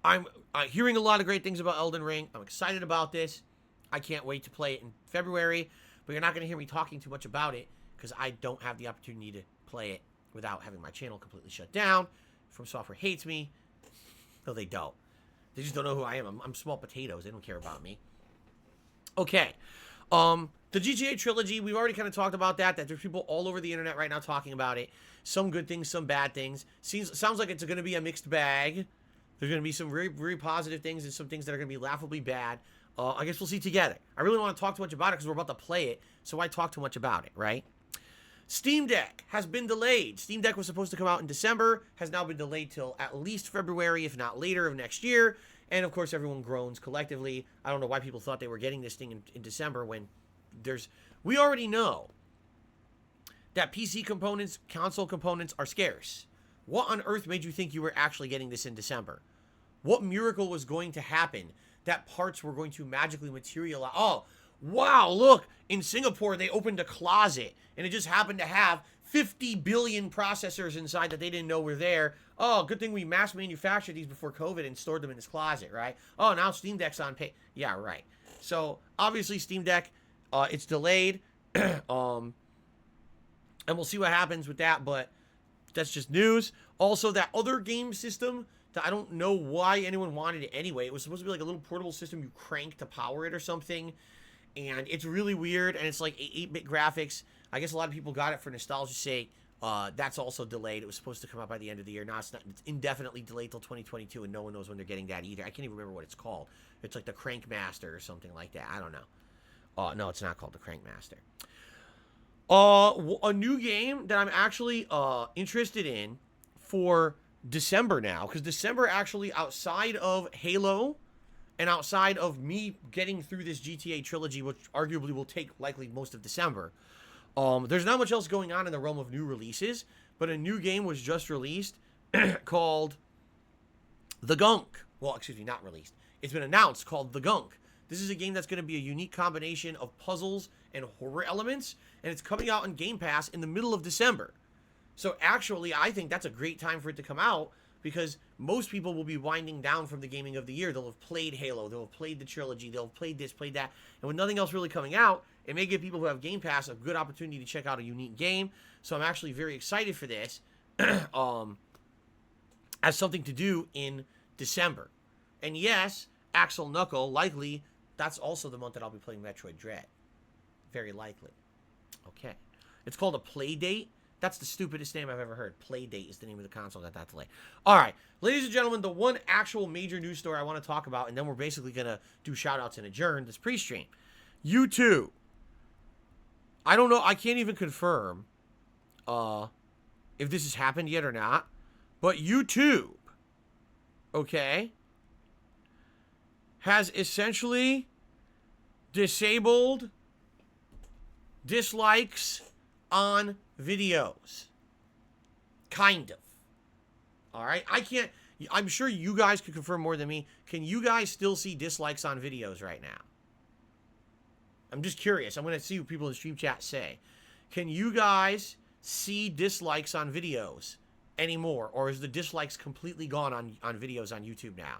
I'm hearing a lot of great things about Elden Ring. I'm excited about this. I can't wait to play it in February, but you're not going to hear me talking too much about it because I don't have the opportunity to play it without having my channel completely shut down. From Software hates me. No, they don't. They just don't know who I am. I'm small potatoes. They don't care about me. Okay. The GTA Trilogy, we've already kind of talked about that there's people all over the internet right now talking about it. Some good things, some bad things. Sounds like it's going to be a mixed bag. There's going to be some very, very positive things and some things that are going to be laughably bad. I guess we'll see together. I really don't want to talk too much about it because we're about to play it, so why talk too much about it, right? Steam Deck has been delayed. Steam Deck was supposed to come out in December, has now been delayed till at least February, if not later, of next year. And, of course, everyone groans collectively. I don't know why people thought they were getting this thing in December when we already know that PC components, console components are scarce. What on earth made you think you were actually getting this in December? What miracle was going to happen that parts were going to magically materialize? Oh, wow, look, in Singapore they opened a closet and it just happened to have 50 billion processors inside that they didn't know were there. Oh, good thing we mass manufactured these before COVID and stored them in this closet, right? Oh, now Steam Deck's on pay. Yeah, right. So, obviously Steam Deck, it's delayed. And we'll see what happens with that, but that's just news. Also, that other game system that I don't know why anyone wanted it anyway. It was supposed to be like a little portable system you crank to power it or something. And it's really weird, and it's like 8-bit graphics. I guess a lot of people got it for nostalgia's sake. That's also delayed. It was supposed to come out by the end of the year. Now it's not. It's indefinitely delayed till 2022, and no one knows when they're getting that either. I can't even remember what it's called. It's like the Crankmaster or something like that. I don't know. No, it's not called the Crankmaster. A new game that I'm actually interested in for December now, because December actually, outside of Halo and outside of me getting through this GTA trilogy, which arguably will take likely most of December, there's not much else going on in the realm of new releases, but a new game was just released called The Gunk. Well, excuse me, not released. It's been announced, called The Gunk. This is a game that's going to be a unique combination of puzzles and horror elements, and it's coming out on Game Pass in the middle of December. So actually, I think that's a great time for it to come out, because most people will be winding down from the gaming of the year. They'll have played Halo, they'll have played the trilogy, they'll have played this, played that, and with nothing else really coming out, it may give people who have Game Pass a good opportunity to check out a unique game. So I'm actually very excited for this as something to do in December. And yes, Axel Knuckle, likely, that's also the month that I'll be playing Metroid Dread. Very likely. Okay. It's called a Playdate. That's the stupidest name I've ever heard. Playdate is the name of the console that got delayed. All right. Ladies and gentlemen, the one actual major news story I want to talk about, and then we're basically going to do shout-outs and adjourn this pre-stream. YouTube. I don't know. I can't even confirm if this has happened yet or not. But YouTube, okay, has essentially disabled dislikes on videos. Kind of. All right? I can't. I'm sure you guys could confirm more than me. Can you guys still see dislikes on videos right now? I'm just curious. I'm going to see what people in the stream chat say. Can you guys see dislikes on videos anymore? Or is the dislikes completely gone on videos on YouTube now?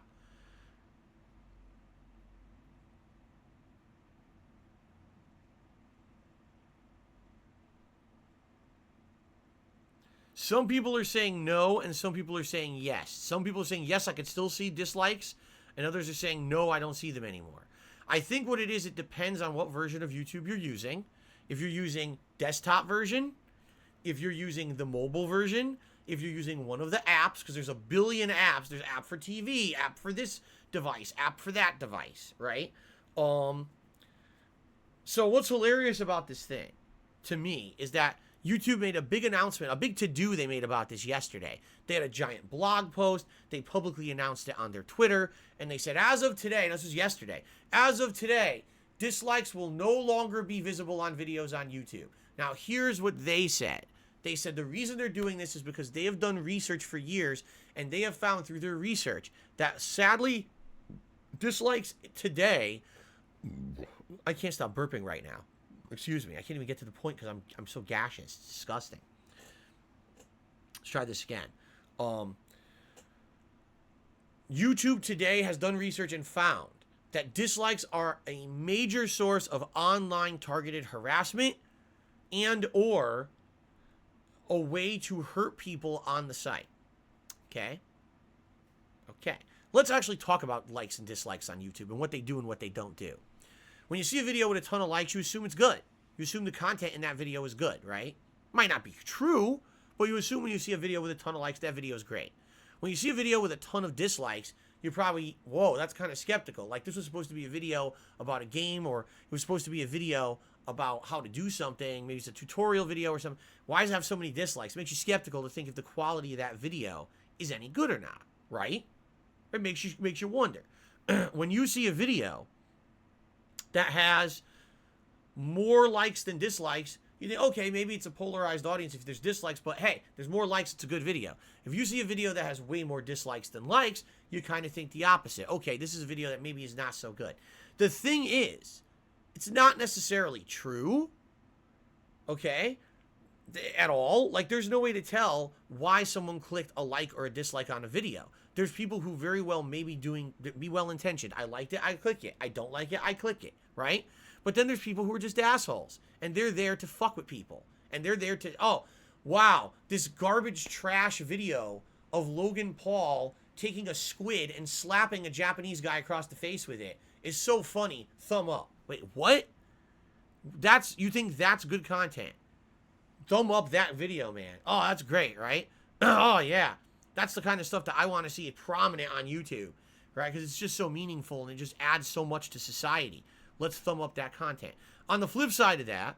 Some people are saying no, and some people are saying yes. Some people are saying, yes, I can still see dislikes, and others are saying, no, I don't see them anymore. I think what it is, it depends on what version of YouTube you're using. If you're using desktop version, if you're using the mobile version, if you're using one of the apps, because there's a billion apps. There's app for TV, app for this device, app for that device, right? So what's hilarious about this thing, to me, is that YouTube made a big announcement, a big to-do they made about this yesterday. They had a giant blog post. They publicly announced it on their Twitter. And they said, as of today, and this was yesterday, as of today, dislikes will no longer be visible on videos on YouTube. Now, here's what they said. They said the reason they're doing this is because they have done research for years, and they have found through their research that, sadly, dislikes today... I can't stop burping right now. Excuse me. I can't even get to the point because I'm so gaseous. It's disgusting. Let's try this again. YouTube today has done research and found that dislikes are a major source of online targeted harassment and or a way to hurt people on the site. Okay? Okay. Let's actually talk about likes and dislikes on YouTube and what they do and what they don't do. When you see a video with a ton of likes, you assume it's good. You assume the content in that video is good, right? Might not be true, but you assume when you see a video with a ton of likes, that video is great. When you see a video with a ton of dislikes, you're probably, whoa, that's kind of skeptical. Like, this was supposed to be a video about a game, or it was supposed to be a video about how to do something. Maybe it's a tutorial video or something. Why does it have so many dislikes? It makes you skeptical to think if the quality of that video is any good or not, right? It makes you wonder. When you see a video that has more likes than dislikes, you think, okay, maybe it's a polarized audience if there's dislikes, but hey, there's more likes, it's a good video. If you see a video that has way more dislikes than likes, you kind of think the opposite. Okay, this is a video that maybe is not so good. The thing is, it's not necessarily true, okay, at all. Like, there's no way to tell why someone clicked a like or a dislike on a video. There's people who very well may be well-intentioned. I liked it, I click it. I don't like it, I click it, right? But then there's people who are just assholes, and they're there to fuck with people. And they're there to, oh, wow, this garbage trash video of Logan Paul taking a squid and slapping a Japanese guy across the face with it is so funny. Thumb up. Wait, what? You think that's good content? Thumb up that video, man. Oh, that's great, right? Oh, yeah. That's the kind of stuff that I want to see prominent on YouTube, right? Because it's just so meaningful, and it just adds so much to society. Let's thumb up that content. On the flip side of that,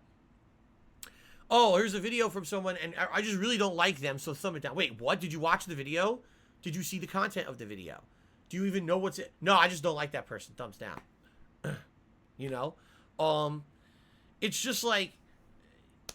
oh, here's a video from someone, and I just really don't like them, so thumb it down. Wait, what? Did you watch the video? Did you see the content of the video? Do you even know what's it? No, I just don't like that person. Thumbs down. You know? It's just like,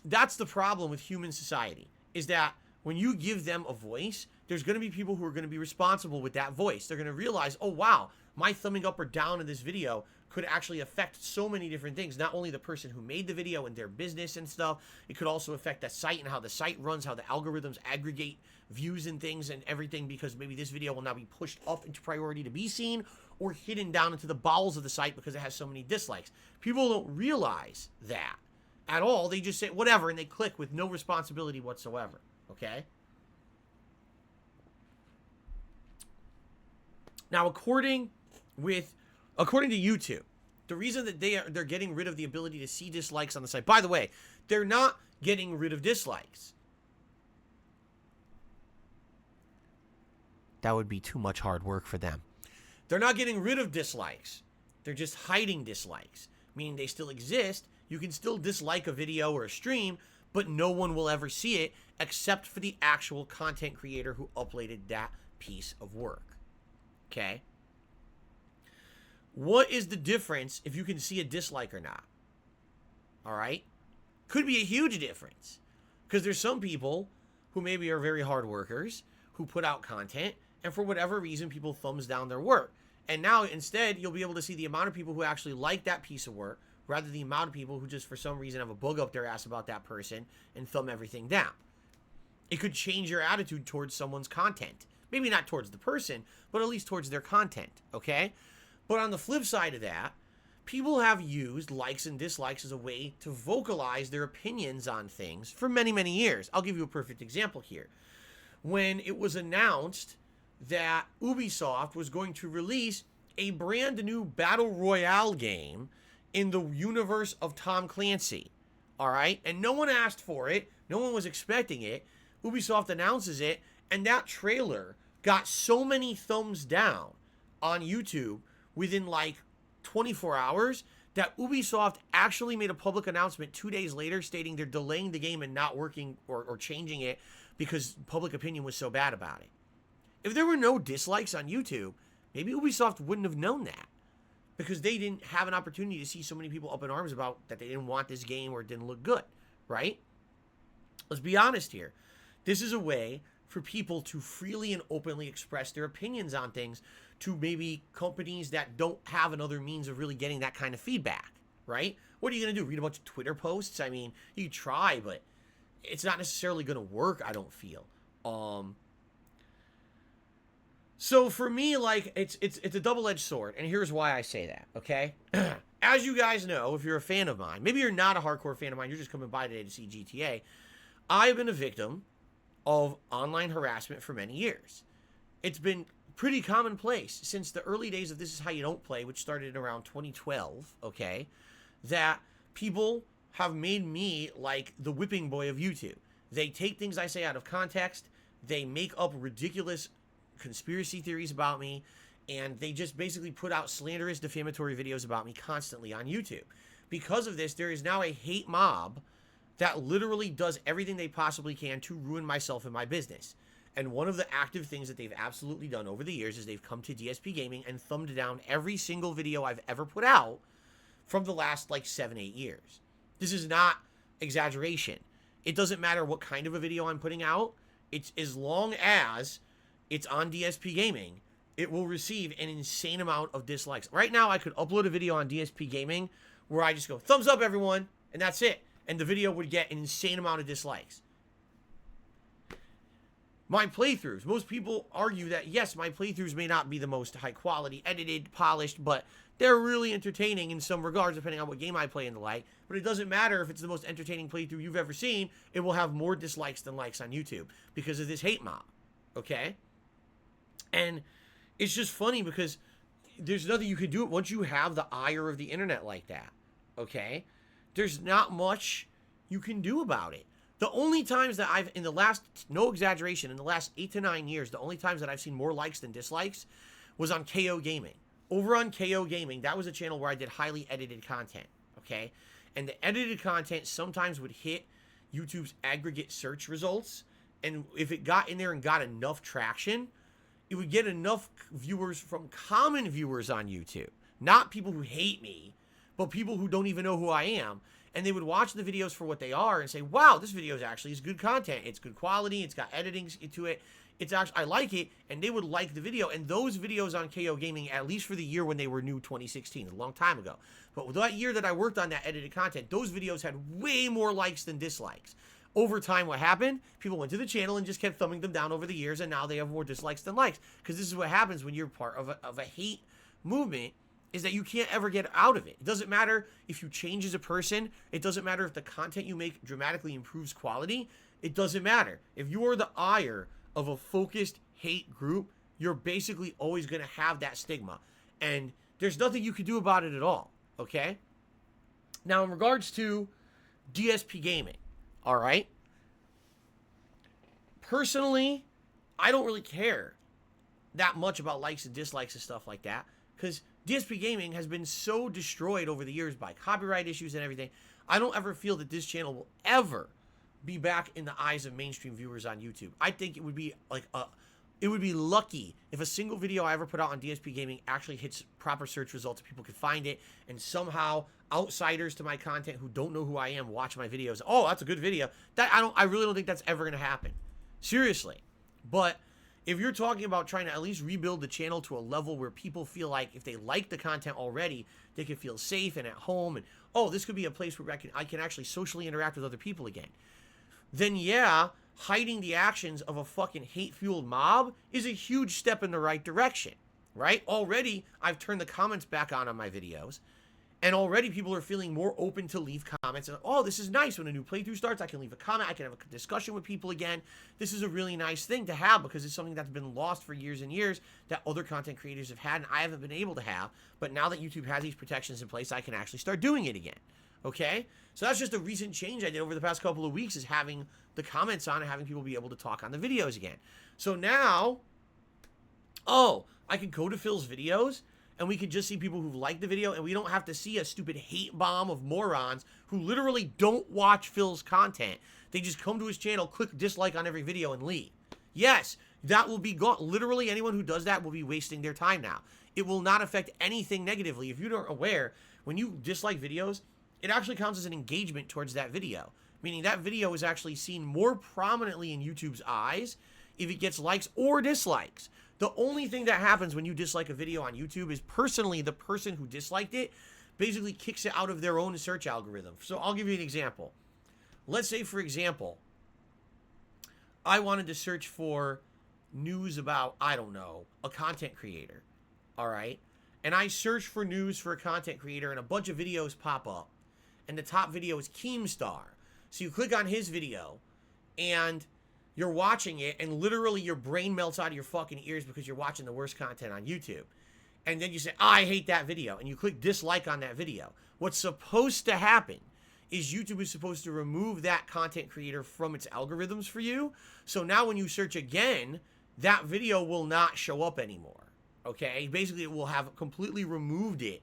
that's the problem with human society, is that when you give them a voice, there's going to be people who are going to be responsible with that voice. They're going to realize, oh, wow, my thumbing up or down in this video could actually affect so many different things. Not only the person who made the video and their business and stuff, it could also affect that site and how the site runs, how the algorithms aggregate views and things and everything, because maybe this video will now be pushed up into priority to be seen or hidden down into the bowels of the site because it has so many dislikes. People don't realize that at all. They just say whatever and they click with no responsibility whatsoever, okay? Now, according to YouTube, the reason that they're getting rid of the ability to see dislikes on the site, by the way, they're not getting rid of dislikes. That would be too much hard work for them. They're not getting rid of dislikes. They're just hiding dislikes, meaning they still exist. You can still dislike a video or a stream, but no one will ever see it except for the actual content creator who uploaded that piece of work. Okay? What is the difference if you can see a dislike or not? All right? Could be a huge difference. Because there's some people who maybe are very hard workers who put out content, and for whatever reason, people thumbs down their work. And now, instead, you'll be able to see the amount of people who actually like that piece of work, rather than the amount of people who just for some reason have a bug up their ass about that person and thumb everything down. It could change your attitude towards someone's content. Maybe not towards the person, but at least towards their content, okay? But on the flip side of that, people have used likes and dislikes as a way to vocalize their opinions on things for many, many years. I'll give you a perfect example here. When it was announced that Ubisoft was going to release a brand new Battle Royale game in the universe of Tom Clancy, all right? And no one asked for it. No one was expecting it. Ubisoft announces it, and that trailer got so many thumbs down on YouTube within like 24 hours that Ubisoft actually made a public announcement 2 days later stating they're delaying the game and not working or changing it because public opinion was so bad about it. If there were no dislikes on YouTube, maybe Ubisoft wouldn't have known that because they didn't have an opportunity to see so many people up in arms about that they didn't want this game or it didn't look good, right? Let's be honest here. This is a way for people to freely and openly express their opinions on things to maybe companies that don't have another means of really getting that kind of feedback, right? What are you going to do? Read a bunch of Twitter posts? I mean, you try, but it's not necessarily going to work, I don't feel. So for me, like, it's a double-edged sword, and here's why I say that, okay? As you guys know, if you're a fan of mine, maybe you're not a hardcore fan of mine, you're just coming by today to see GTA, I've been a victim of online harassment for many years. It's been pretty commonplace since the early days of This Is How You Don't Play, which started in around 2012, okay, that people have made me like the whipping boy of YouTube. They take things I say out of context, they make up ridiculous conspiracy theories about me, and they just basically put out slanderous, defamatory videos about me constantly on YouTube. Because of this, there is now a hate mob that literally does everything they possibly can to ruin myself and my business. And one of the active things that they've absolutely done over the years is they've come to DSPGaming and thumbed down every single video I've ever put out from the last, like, 7-8 years. This is not exaggeration. It doesn't matter what kind of a video I'm putting out. It's as long as it's on DSPGaming, it will receive an insane amount of dislikes. Right now, I could upload a video on DSPGaming where I just go, thumbs up, everyone, and that's it. And the video would get an insane amount of dislikes. My playthroughs, most people argue that, yes, my playthroughs may not be the most high quality, edited, polished, but they're really entertaining in some regards, depending on what game I play and the like. But it doesn't matter if it's the most entertaining playthrough you've ever seen, it will have more dislikes than likes on YouTube because of this hate mob, okay? And it's just funny because there's nothing you can do once you have the ire of the internet like that, okay? There's not much you can do about it. The only times that I've, in the last, no exaggeration, in the last 8 to 9 years, the only times that I've seen more likes than dislikes was on KO Gaming. Over on KO Gaming, that was a channel where I did highly edited content, okay? And the edited content sometimes would hit YouTube's aggregate search results, and if it got in there and got enough traction, it would get enough viewers from common viewers on YouTube. Not people who hate me, but people who don't even know who I am. And they would watch the videos for what they are and say, wow, this video is actually good content. It's good quality. It's got editing to it. It's actually, I like it. And they would like the video. And those videos on KO Gaming, at least for the year when they were new, 2016, a long time ago. But that year that I worked on that edited content, those videos had way more likes than dislikes. Over time, what happened? People went to the channel and just kept thumbing them down over the years. And now they have more dislikes than likes. Because this is what happens when you're part of a hate movement, is that you can't ever get out of it. It doesn't matter if you change as a person. It doesn't matter if the content you make dramatically improves quality. It doesn't matter. If you are the ire of a focused hate group, you're basically always going to have that stigma. And there's nothing you can do about it at all, okay? Now, in regards to DSPGaming, all right? Personally, I don't really care that much about likes and dislikes and stuff like that, because DSPGaming has been so destroyed over the years by copyright issues and everything. I don't ever feel that this channel will ever be back in the eyes of mainstream viewers on YouTube. I think it would be like it would be lucky if a single video I ever put out on DSPGaming actually hits proper search results, people could find it, and somehow outsiders to my content who don't know who I am watch my videos. Oh, that's a good video. I really don't think that's ever going to happen. Seriously. But if you're talking about trying to at least rebuild the channel to a level where people feel like if they like the content already, they can feel safe and at home, and, oh, this could be a place where I can actually socially interact with other people again, then yeah, hiding the actions of a fucking hate-fueled mob is a huge step in the right direction, right? Already, I've turned the comments back on my videos, and already people are feeling more open to leave comments. And, oh, this is nice. When a new playthrough starts, I can leave a comment. I can have a discussion with people again. This is a really nice thing to have because it's something that's been lost for years and years that other content creators have had and I haven't been able to have. But now that YouTube has these protections in place, I can actually start doing it again. Okay? So that's just a recent change I did over the past couple of weeks, is having the comments on and having people be able to talk on the videos again. So now, oh, I can go to Phil's videos and we can just see people who like the video, and we don't have to see a stupid hate bomb of morons who literally don't watch Phil's content. They just come to his channel, click dislike on every video, and leave. Yes, that will be gone. Literally, anyone who does that will be wasting their time now. It will not affect anything negatively. If you aren't aware, when you dislike videos, it actually counts as an engagement towards that video, meaning that video is actually seen more prominently in YouTube's eyes if it gets likes or dislikes. The only thing that happens when you dislike a video on YouTube is personally the person who disliked it basically kicks it out of their own search algorithm. So I'll give you an example. Let's say, for example, I wanted to search for news about, I don't know, a content creator, all right? And I search for news for a content creator and a bunch of videos pop up. And the top video is Keemstar. So you click on his video and You're watching it, and literally your brain melts out of your fucking ears because you're watching the worst content on YouTube. And then you say, oh, I hate that video, and you click dislike on that video. What's supposed to happen is YouTube is supposed to remove that content creator from its algorithms for you. So now when you search again, that video will not show up anymore. Okay? Basically, it will have completely removed it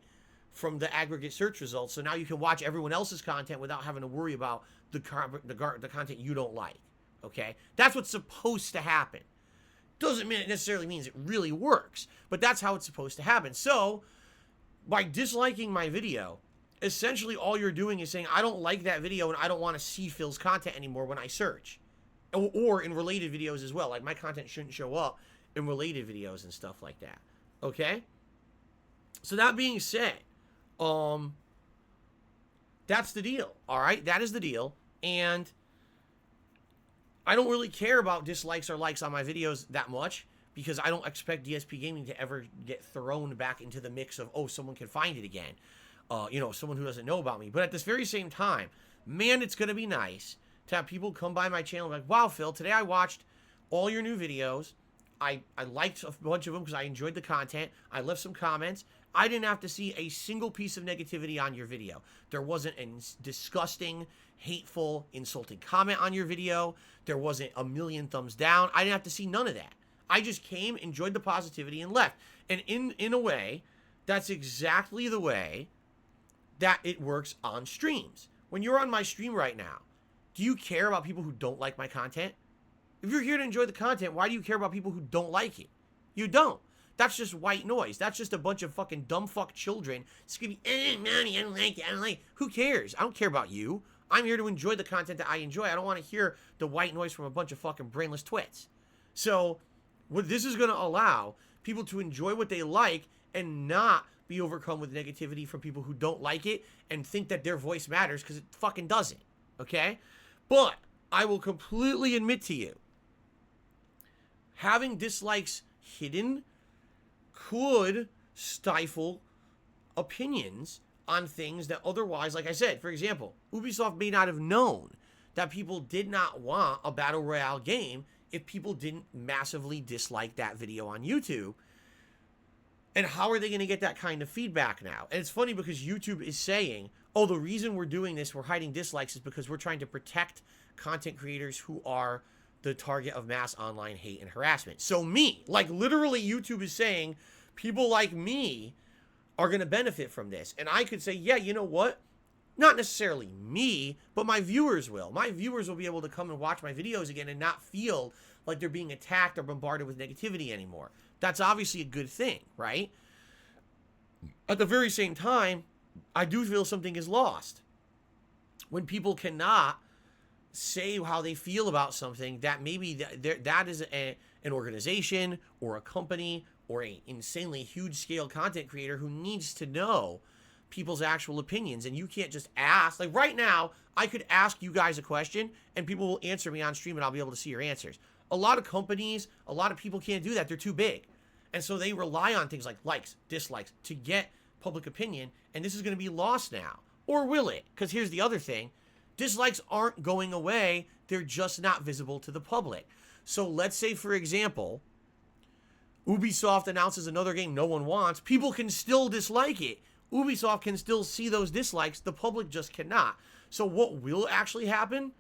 from the aggregate search results. So now you can watch everyone else's content without having to worry about the content you don't like. Okay? That's what's supposed to happen. Doesn't mean it necessarily means it really works, but that's how it's supposed to happen. So, by disliking my video, essentially all you're doing is saying, I don't like that video and I don't want to see Phil's content anymore when I search. Or in related videos as well. Like, my content shouldn't show up in related videos and stuff like that. Okay? So that being said, that's the deal. Alright? That is the deal. And I don't really care about dislikes or likes on my videos that much because I don't expect DSPGaming to ever get thrown back into the mix of, oh, someone can find it again. Someone who doesn't know about me. But at this very same time, man, it's going to be nice to have people come by my channel and be like, wow, Phil, today I watched all your new videos. I liked a bunch of them because I enjoyed the content. I left some comments. I didn't have to see a single piece of negativity on your video. There wasn't a disgusting, hateful, insulting comment on your video. There wasn't a million thumbs down. I didn't have to see none of that. I just came, enjoyed the positivity, and left. And in a way, that's exactly the way that it works on streams. When you're on my stream right now, do you care about people who don't like my content? If you're here to enjoy the content, why do you care about people who don't like it? You don't. That's just white noise. That's just a bunch of fucking dumb fuck children screaming, mommy, I don't like it, I don't like it. Who cares? I don't care about you. I'm here to enjoy the content that I enjoy. I don't want to hear the white noise from a bunch of fucking brainless twits. So, what this is going to allow people to enjoy what they like and not be overcome with negativity from people who don't like it and think that their voice matters, because it fucking doesn't. Okay? But I will completely admit to you, having dislikes hidden could stifle opinions on things that otherwise, like I said, for example, Ubisoft may not have known that people did not want a Battle Royale game if people didn't massively dislike that video on YouTube. And how are they going to get that kind of feedback now? And it's funny because YouTube is saying, oh, the reason we're doing this, we're hiding dislikes, is because we're trying to protect content creators who are the target of mass online hate and harassment. So me, like literally YouTube is saying, people like me are going to benefit from this. And I could say, yeah, you know what? Not necessarily me, but my viewers will. My viewers will be able to come and watch my videos again and not feel like they're being attacked or bombarded with negativity anymore. That's obviously a good thing, right? At the very same time, I do feel something is lost. When people cannot say how they feel about something, that maybe that is an organization or a company or an insanely huge scale content creator who needs to know people's actual opinions. And you can't just ask. Like right now, I could ask you guys a question and people will answer me on stream and I'll be able to see your answers. A lot of companies, a lot of people can't do that. They're too big. And so they rely on things like likes, dislikes to get public opinion. And this is going to be lost now. Or will it? Because here's the other thing. Dislikes aren't going away. They're just not visible to the public. So let's say, for example, Ubisoft announces another game no one wants. People can still dislike it. Ubisoft can still see those dislikes. The public just cannot. So what will actually happen?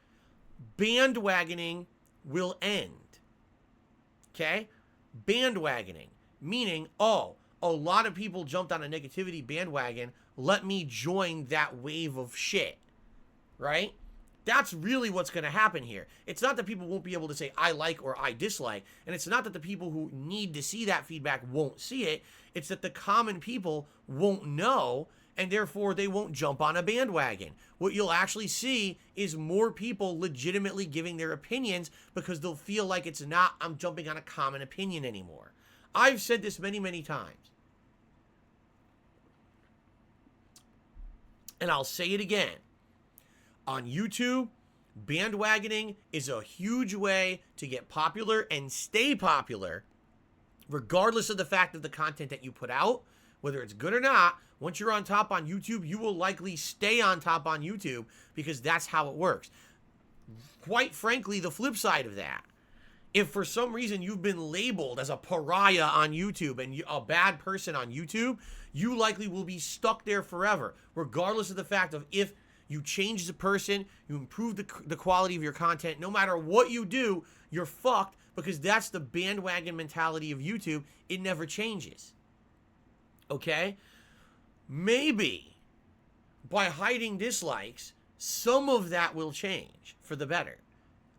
Bandwagoning will end. Okay? Bandwagoning. Meaning, oh, a lot of people jumped on a negativity bandwagon. Let me join that wave of shit. Right? That's really what's going to happen here. It's not that people won't be able to say I like or I dislike. And it's not that the people who need to see that feedback won't see it. It's that the common people won't know, and therefore they won't jump on a bandwagon. What you'll actually see is more people legitimately giving their opinions because they'll feel like it's not, I'm jumping on a common opinion anymore. I've said this many, many times. And I'll say it again. On YouTube, bandwagoning is a huge way to get popular and stay popular, regardless of the fact of the content that you put out, whether it's good or not. Once you're on top on YouTube, you will likely stay on top on YouTube because that's how it works. Quite frankly, the flip side of that If for some reason you've been labeled as a pariah on YouTube and a bad person on YouTube, you likely will be stuck there forever, regardless of the fact of if you change the person, you improve the quality of your content. No matter what you do, you're fucked, because that's the bandwagon mentality of YouTube. It never changes. Okay? Maybe by hiding dislikes, some of that will change for the better.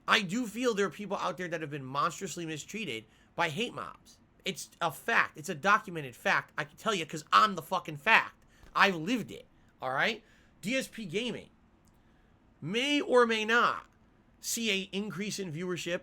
I do feel there are people out there that have been monstrously mistreated by hate mobs. It's a fact. It's a documented fact. I can tell you because I'm the fucking fact. I've lived it. All right? DSPGaming may or may not see an increase in viewership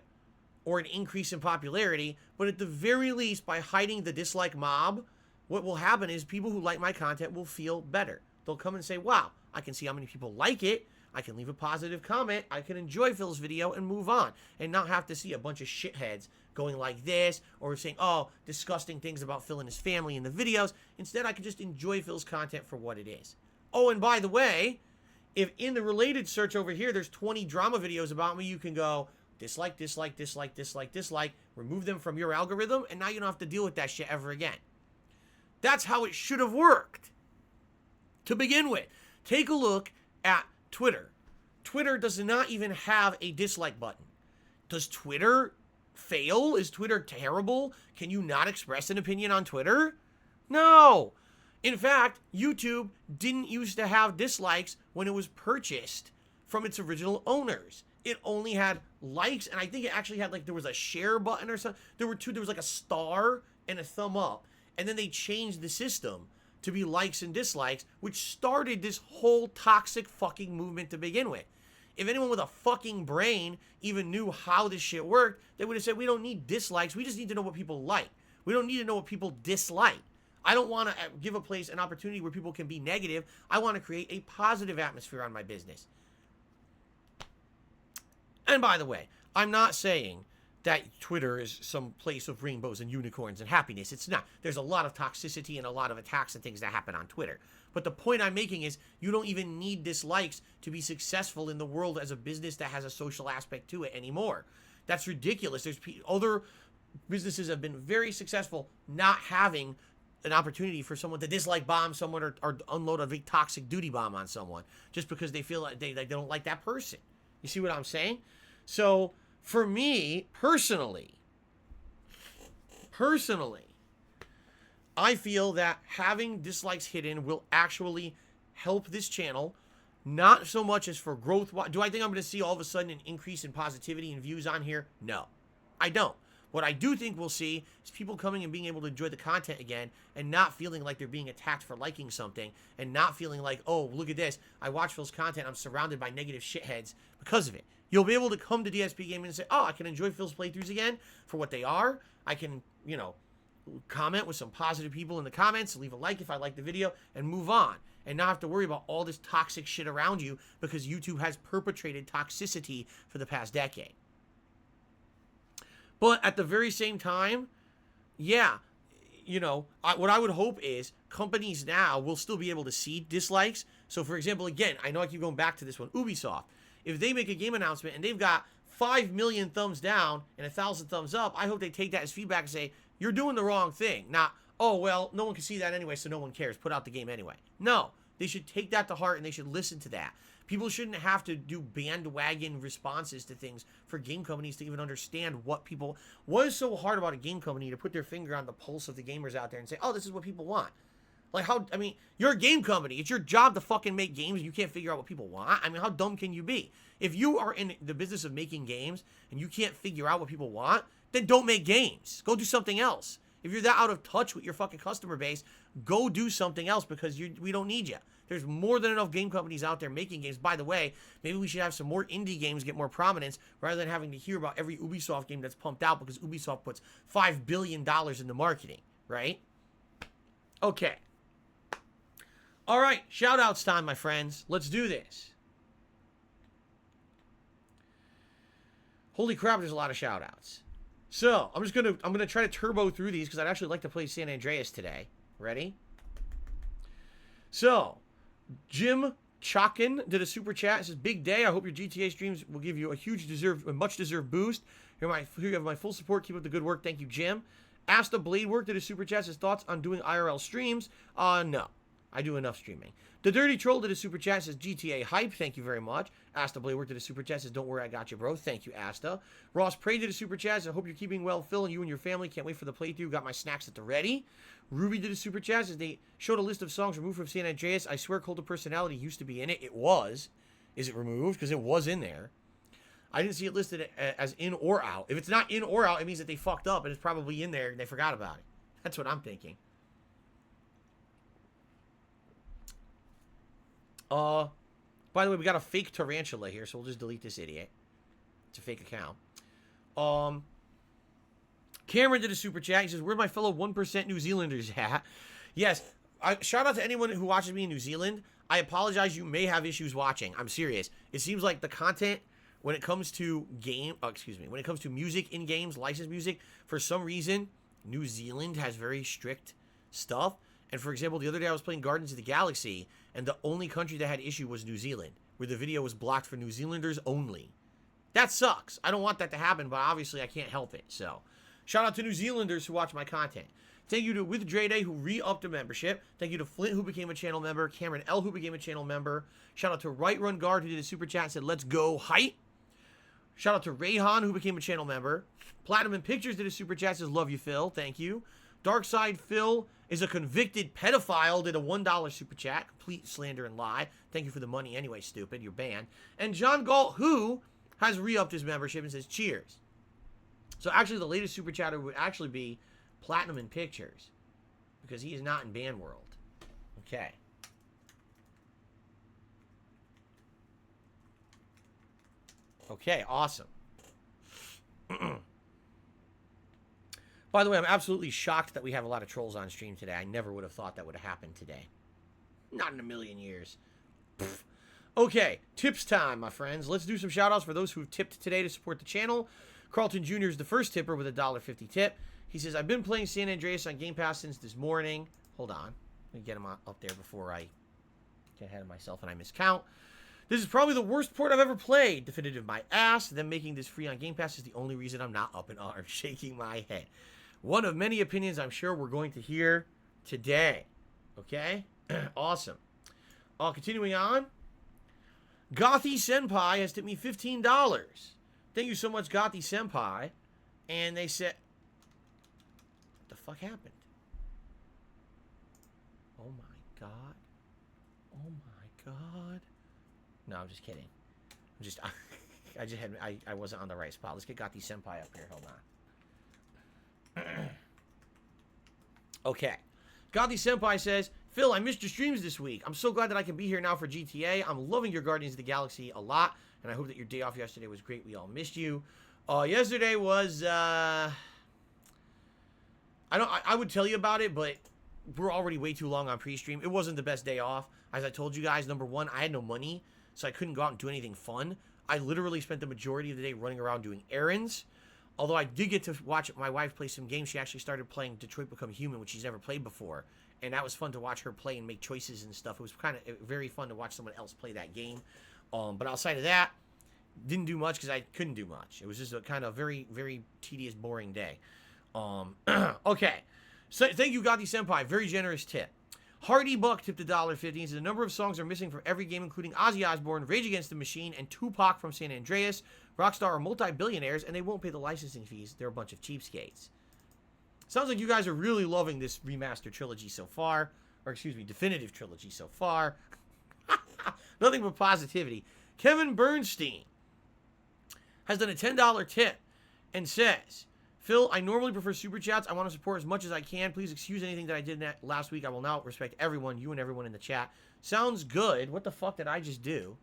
or an increase in popularity, but at the very least, by hiding the dislike mob, what will happen is people who like my content will feel better. They'll come and say, wow, I can see how many people like it. I can leave a positive comment. I can enjoy Phil's video and move on and not have to see a bunch of shitheads going like this or saying, oh, disgusting things about Phil and his family in the videos. Instead, I can just enjoy Phil's content for what it is. Oh, and by the way, if in the related search over here, there's 20 drama videos about me, you can go dislike, dislike, dislike, dislike, dislike, remove them from your algorithm, and now you don't have to deal with that shit ever again. That's how it should have worked to begin with. Take a look at Twitter. Twitter does not even have a dislike button. Does Twitter fail? Is Twitter terrible? Can you not express an opinion on Twitter? No. In fact, YouTube didn't used to have dislikes when it was purchased from its original owners. It only had likes, and I think it actually had, like, there was a share button or something. There was like a star and a thumb up. And then they changed the system to be likes and dislikes, which started this whole toxic fucking movement to begin with. If anyone with a fucking brain even knew how this shit worked, they would have said, we don't need dislikes. We just need to know what people like. We don't need to know what people dislike. I don't want to give a place an opportunity where people can be negative. I want to create a positive atmosphere on my business. And by the way, I'm not saying that Twitter is some place of rainbows and unicorns and happiness. It's not. There's a lot of toxicity and a lot of attacks and things that happen on Twitter. But the point I'm making is you don't even need dislikes to be successful in the world as a business that has a social aspect to it anymore. That's ridiculous. There's other businesses have been very successful not having an opportunity for someone to dislike bomb someone or unload a big toxic duty bomb on someone just because they feel like they don't like that person. You see what I'm saying? So for me, personally, I feel that having dislikes hidden will actually help this channel, not so much as for growth. Do I think I'm going to see all of a sudden an increase in positivity and views on here? No, I don't. What I do think we'll see is people coming and being able to enjoy the content again and not feeling like they're being attacked for liking something and not feeling like, oh, look at this. I watch Phil's content. I'm surrounded by negative shitheads because of it. You'll be able to come to DSPGaming and say, oh, I can enjoy Phil's playthroughs again for what they are. I can, comment with some positive people in the comments, leave a like if I like the video, and move on. And not have to worry about all this toxic shit around you because YouTube has perpetrated toxicity for the past decade. But at the very same time, yeah, what I would hope is companies now will still be able to see dislikes. So, for example, again, I know I keep going back to this one, Ubisoft. If they make a game announcement and they've got 5 million thumbs down and 1,000 thumbs up, I hope they take that as feedback and say, you're doing the wrong thing. Not, oh, well, no one can see that anyway, so no one cares. Put out the game anyway. No, they should take that to heart and they should listen to that. People shouldn't have to do bandwagon responses to things for game companies to even understand what is so hard about a game company to put their finger on the pulse of the gamers out there and say, oh, this is what people want. Like, you're a game company. It's your job to fucking make games and you can't figure out what people want. I mean, how dumb can you be? If you are in the business of making games and you can't figure out what people want, then don't make games. Go do something else. If you're that out of touch with your fucking customer base, go do something else because we don't need you. There's more than enough game companies out there making games. By the way, maybe we should have some more indie games get more prominence rather than having to hear about every Ubisoft game that's pumped out because Ubisoft puts $5 billion into marketing, right? Okay. All right, shout-outs time, my friends. Let's do this. Holy crap, there's a lot of shout-outs. So, I'm gonna try to turbo through these because I'd actually like to play San Andreas today. Ready? So, Jim Chalkin did a super chat. It says, big day. I hope your GTA streams will give you a much-deserved boost. Here you have my full support. Keep up the good work. Thank you, Jim. Asta Bladework did a super chat. His thoughts on doing IRL streams? No. I do enough streaming. The Dirty Troll did a super chat. Says GTA hype. Thank you very much. Asta Bladework did a super chat. Says don't worry, I got you, bro. Thank you, Asta. Ross Prey did a super chat. Says I hope you're keeping well, Phil, and you and your family. Can't wait for the playthrough. Got my snacks at the ready. Ruby did a super chat. Says they showed a list of songs removed from San Andreas. I swear Cult of Personality used to be in it. It was. Is it removed? Because it was in there. I didn't see it listed as in or out. If it's not in or out, it means that they fucked up and it's probably in there and they forgot about it. That's what I'm thinking. By the way, we got a fake tarantula here, so we'll just delete this idiot. It's a fake account. Cameron did a super chat. He says, where's my fellow 1% New Zealanders at? Yes. Shout out to anyone who watches me in New Zealand. I apologize. You may have issues watching. I'm serious. It seems like the content when it comes to when it comes to music in games, licensed music, for some reason, New Zealand has very strict stuff. And for example, the other day I was playing Guardians of the Galaxy, and the only country that had issue was New Zealand, where the video was blocked for New Zealanders only. That sucks. I don't want that to happen, but obviously I can't help it. So, shout out to New Zealanders who watch my content. Thank you to With Dre Day, who re-upped a membership. Thank you to Flint, who became a channel member. Cameron L, who became a channel member. Shout out to Right Run Guard, who did a super chat and said, let's go height. Shout out to Rayhan, who became a channel member. Platinum and Pictures did a super chat, says, love you, Phil. Thank you. Darkside Phil is a convicted pedophile, did a $1 super chat. Complete slander and lie. Thank you for the money anyway, stupid. You're banned. And John Galt, who has re-upped his membership and says, cheers. So actually, the latest super chatter would actually be Platinum and Pictures, because he is not in Ban World. Okay. Okay, awesome. By the way, I'm absolutely shocked that we have a lot of trolls on stream today. I never would have thought that would have happened today. Not in a million years. Pfft. Okay, tips time, my friends. Let's do some shout-outs for those who've tipped today to support the channel. Carlton Jr. is the first tipper with a $1.50 tip. He says, I've been playing San Andreas on Game Pass since this morning. Hold on. Let me get him up there before I get ahead of myself and I miscount. This is probably the worst port I've ever played. Definitive my ass. Them making this free on Game Pass is the only reason I'm not up in arms. Shaking my head. One of many opinions I'm sure we're going to hear today. Okay? Awesome. Continuing on. Gothy Senpai has tipped me $15. Thank you so much, Gothy Senpai. And they said... What the fuck happened? Oh my god. Oh my god. No, I'm just kidding. I wasn't on the right spot. Let's get Gothy Senpai up here. Hold on. Okay. Gothy Senpai says, Phil, I missed your streams this week. I'm so glad that I can be here now for GTA. I'm loving your Guardians of the Galaxy a lot, and I hope that your day off yesterday was great. We all missed you. Yesterday was, I would tell you about it, but we're already way too long on pre-stream. It wasn't the best day off. As I told you guys, number one, I had no money, so I couldn't go out and do anything fun. I literally spent the majority of the day running around doing errands. Although I did get to watch my wife play some games. She actually started playing Detroit Become Human, which she's never played before. And that was fun to watch her play and make choices and stuff. It was kind of very fun to watch someone else play that game. But outside of that, didn't do much because I couldn't do much. It was just a kind of very, very tedious, boring day. Okay. So thank you, Gothy Senpai. Very generous tip. Hardy Buck tipped $1.50. He says, a number of songs are missing from every game, including Ozzy Osbourne, Rage Against the Machine, and Tupac from San Andreas. Rockstar are multi-billionaires, and they won't pay the licensing fees. They're a bunch of cheapskates. Sounds like you guys are really loving this remastered trilogy so far. Or, excuse me, definitive trilogy so far. Nothing but positivity. Kevin Bernstein has done a $10 tip and says, Phil, I normally prefer super chats. I want to support as much as I can. Please excuse anything that I did last week. I will now respect everyone, you and everyone in the chat. Sounds good. What the fuck did I just do?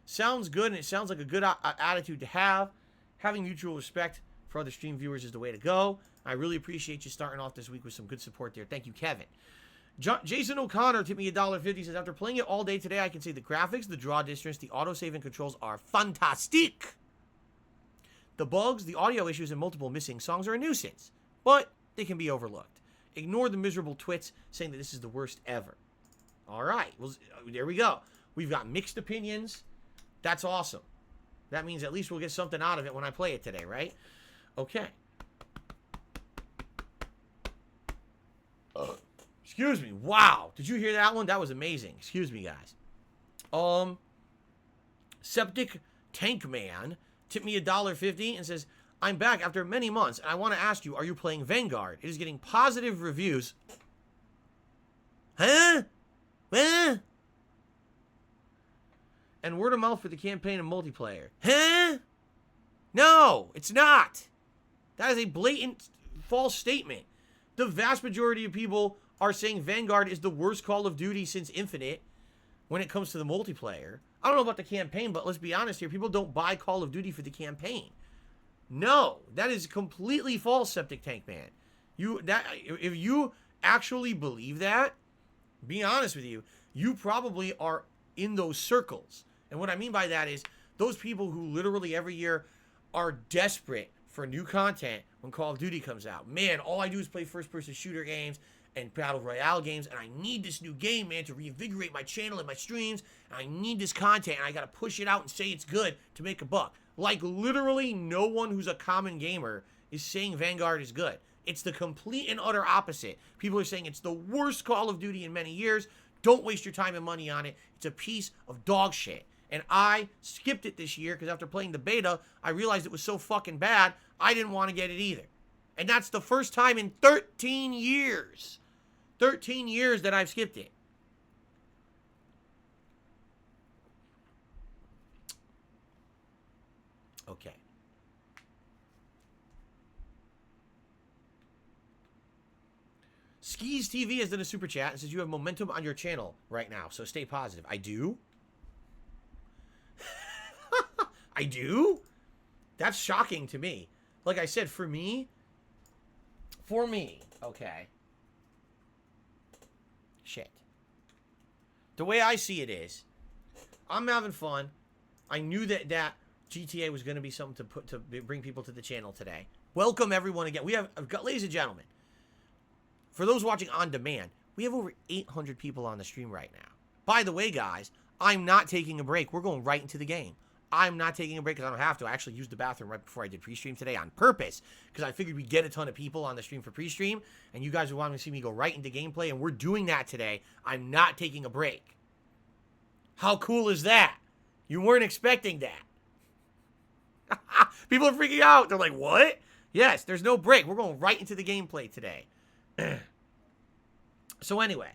Sounds good, and it sounds like a good attitude to have. Having mutual respect for other stream viewers is the way to go. I really appreciate you starting off this week with some good support there. Thank you, Kevin. Jason O'Connor tipped me $1.50. He says, after playing it all day today, I can say the graphics, the draw distance, the autosave and controls are fantastic. The bugs, the audio issues, and multiple missing songs are a nuisance, but they can be overlooked. Ignore the miserable twits saying that this is the worst ever. All right, well, there we go. We've got mixed opinions. That's awesome. That means at least we'll get something out of it when I play it today, right? Okay. Excuse me. Wow. Did you hear that one? That was amazing. Excuse me, guys. Septic Tank Man tipped me $1.50 and says, I'm back after many months, and I want to ask you, are you playing Vanguard? It is getting positive reviews. Huh? Huh? And word of mouth for the campaign and multiplayer. Huh? No, it's not. That is a blatant false statement. The vast majority of people are saying Vanguard is the worst Call of Duty since Infinite when it comes to the multiplayer. I don't know about the campaign, but let's be honest here. People don't buy Call of Duty for the campaign. No, that is completely false, Septic Tank Man. If you actually believe that, be honest with you, you probably are in those circles. And what I mean by that is those people who literally every year are desperate for new content when Call of Duty comes out. Man, all I do is play first-person shooter games and Battle Royale games, and I need this new game, man, to reinvigorate my channel and my streams, and I need this content, and I gotta push it out and say it's good to make a buck. Like, literally no one who's a common gamer is saying Vanguard is good. It's the complete and utter opposite. People are saying it's the worst Call of Duty in many years. Don't waste your time and money on it. It's a piece of dog shit. And I skipped it this year because after playing the beta, I realized it was so fucking bad, I didn't want to get it either. And that's the first time in 13 years. 13 years that I've skipped it. Okay. Skis TV has done a super chat and says you have momentum on your channel right now, so stay positive. I do? I do? That's shocking to me. Like I said, for me, okay. Shit. The way I see it is, I'm having fun. I knew that GTA was going to be something to bring people to the channel today. Welcome everyone again. I've got, ladies and gentlemen, for those watching on demand, we have over 800 people on the stream right now. By the way, guys, I'm not taking a break. We're going right into the game. I'm not taking a break because I don't have to. I actually used the bathroom right before I did pre-stream today on purpose because I figured we'd get a ton of people on the stream for pre-stream and you guys would want to see me go right into gameplay, and we're doing that today. I'm not taking a break. How cool is that? You weren't expecting that. People are freaking out. They're like, what? Yes, there's no break. We're going right into the gameplay today. So anyway,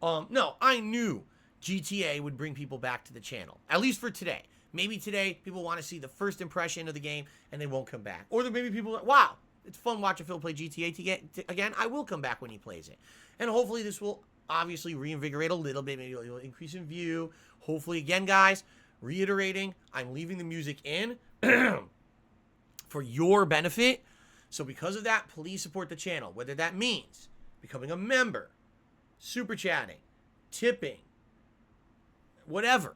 no, I knew GTA would bring people back to the channel, at least for today. Maybe today people want to see the first impression of the game and they won't come back. Or there may be people that, wow, it's fun watching Phil play GTA again. I will come back when he plays it. And hopefully this will obviously reinvigorate a little bit. Maybe it'll increase in view. Hopefully, again, guys, reiterating, I'm leaving the music in for your benefit. So because of that, please support the channel. Whether that means becoming a member, super chatting, tipping, whatever.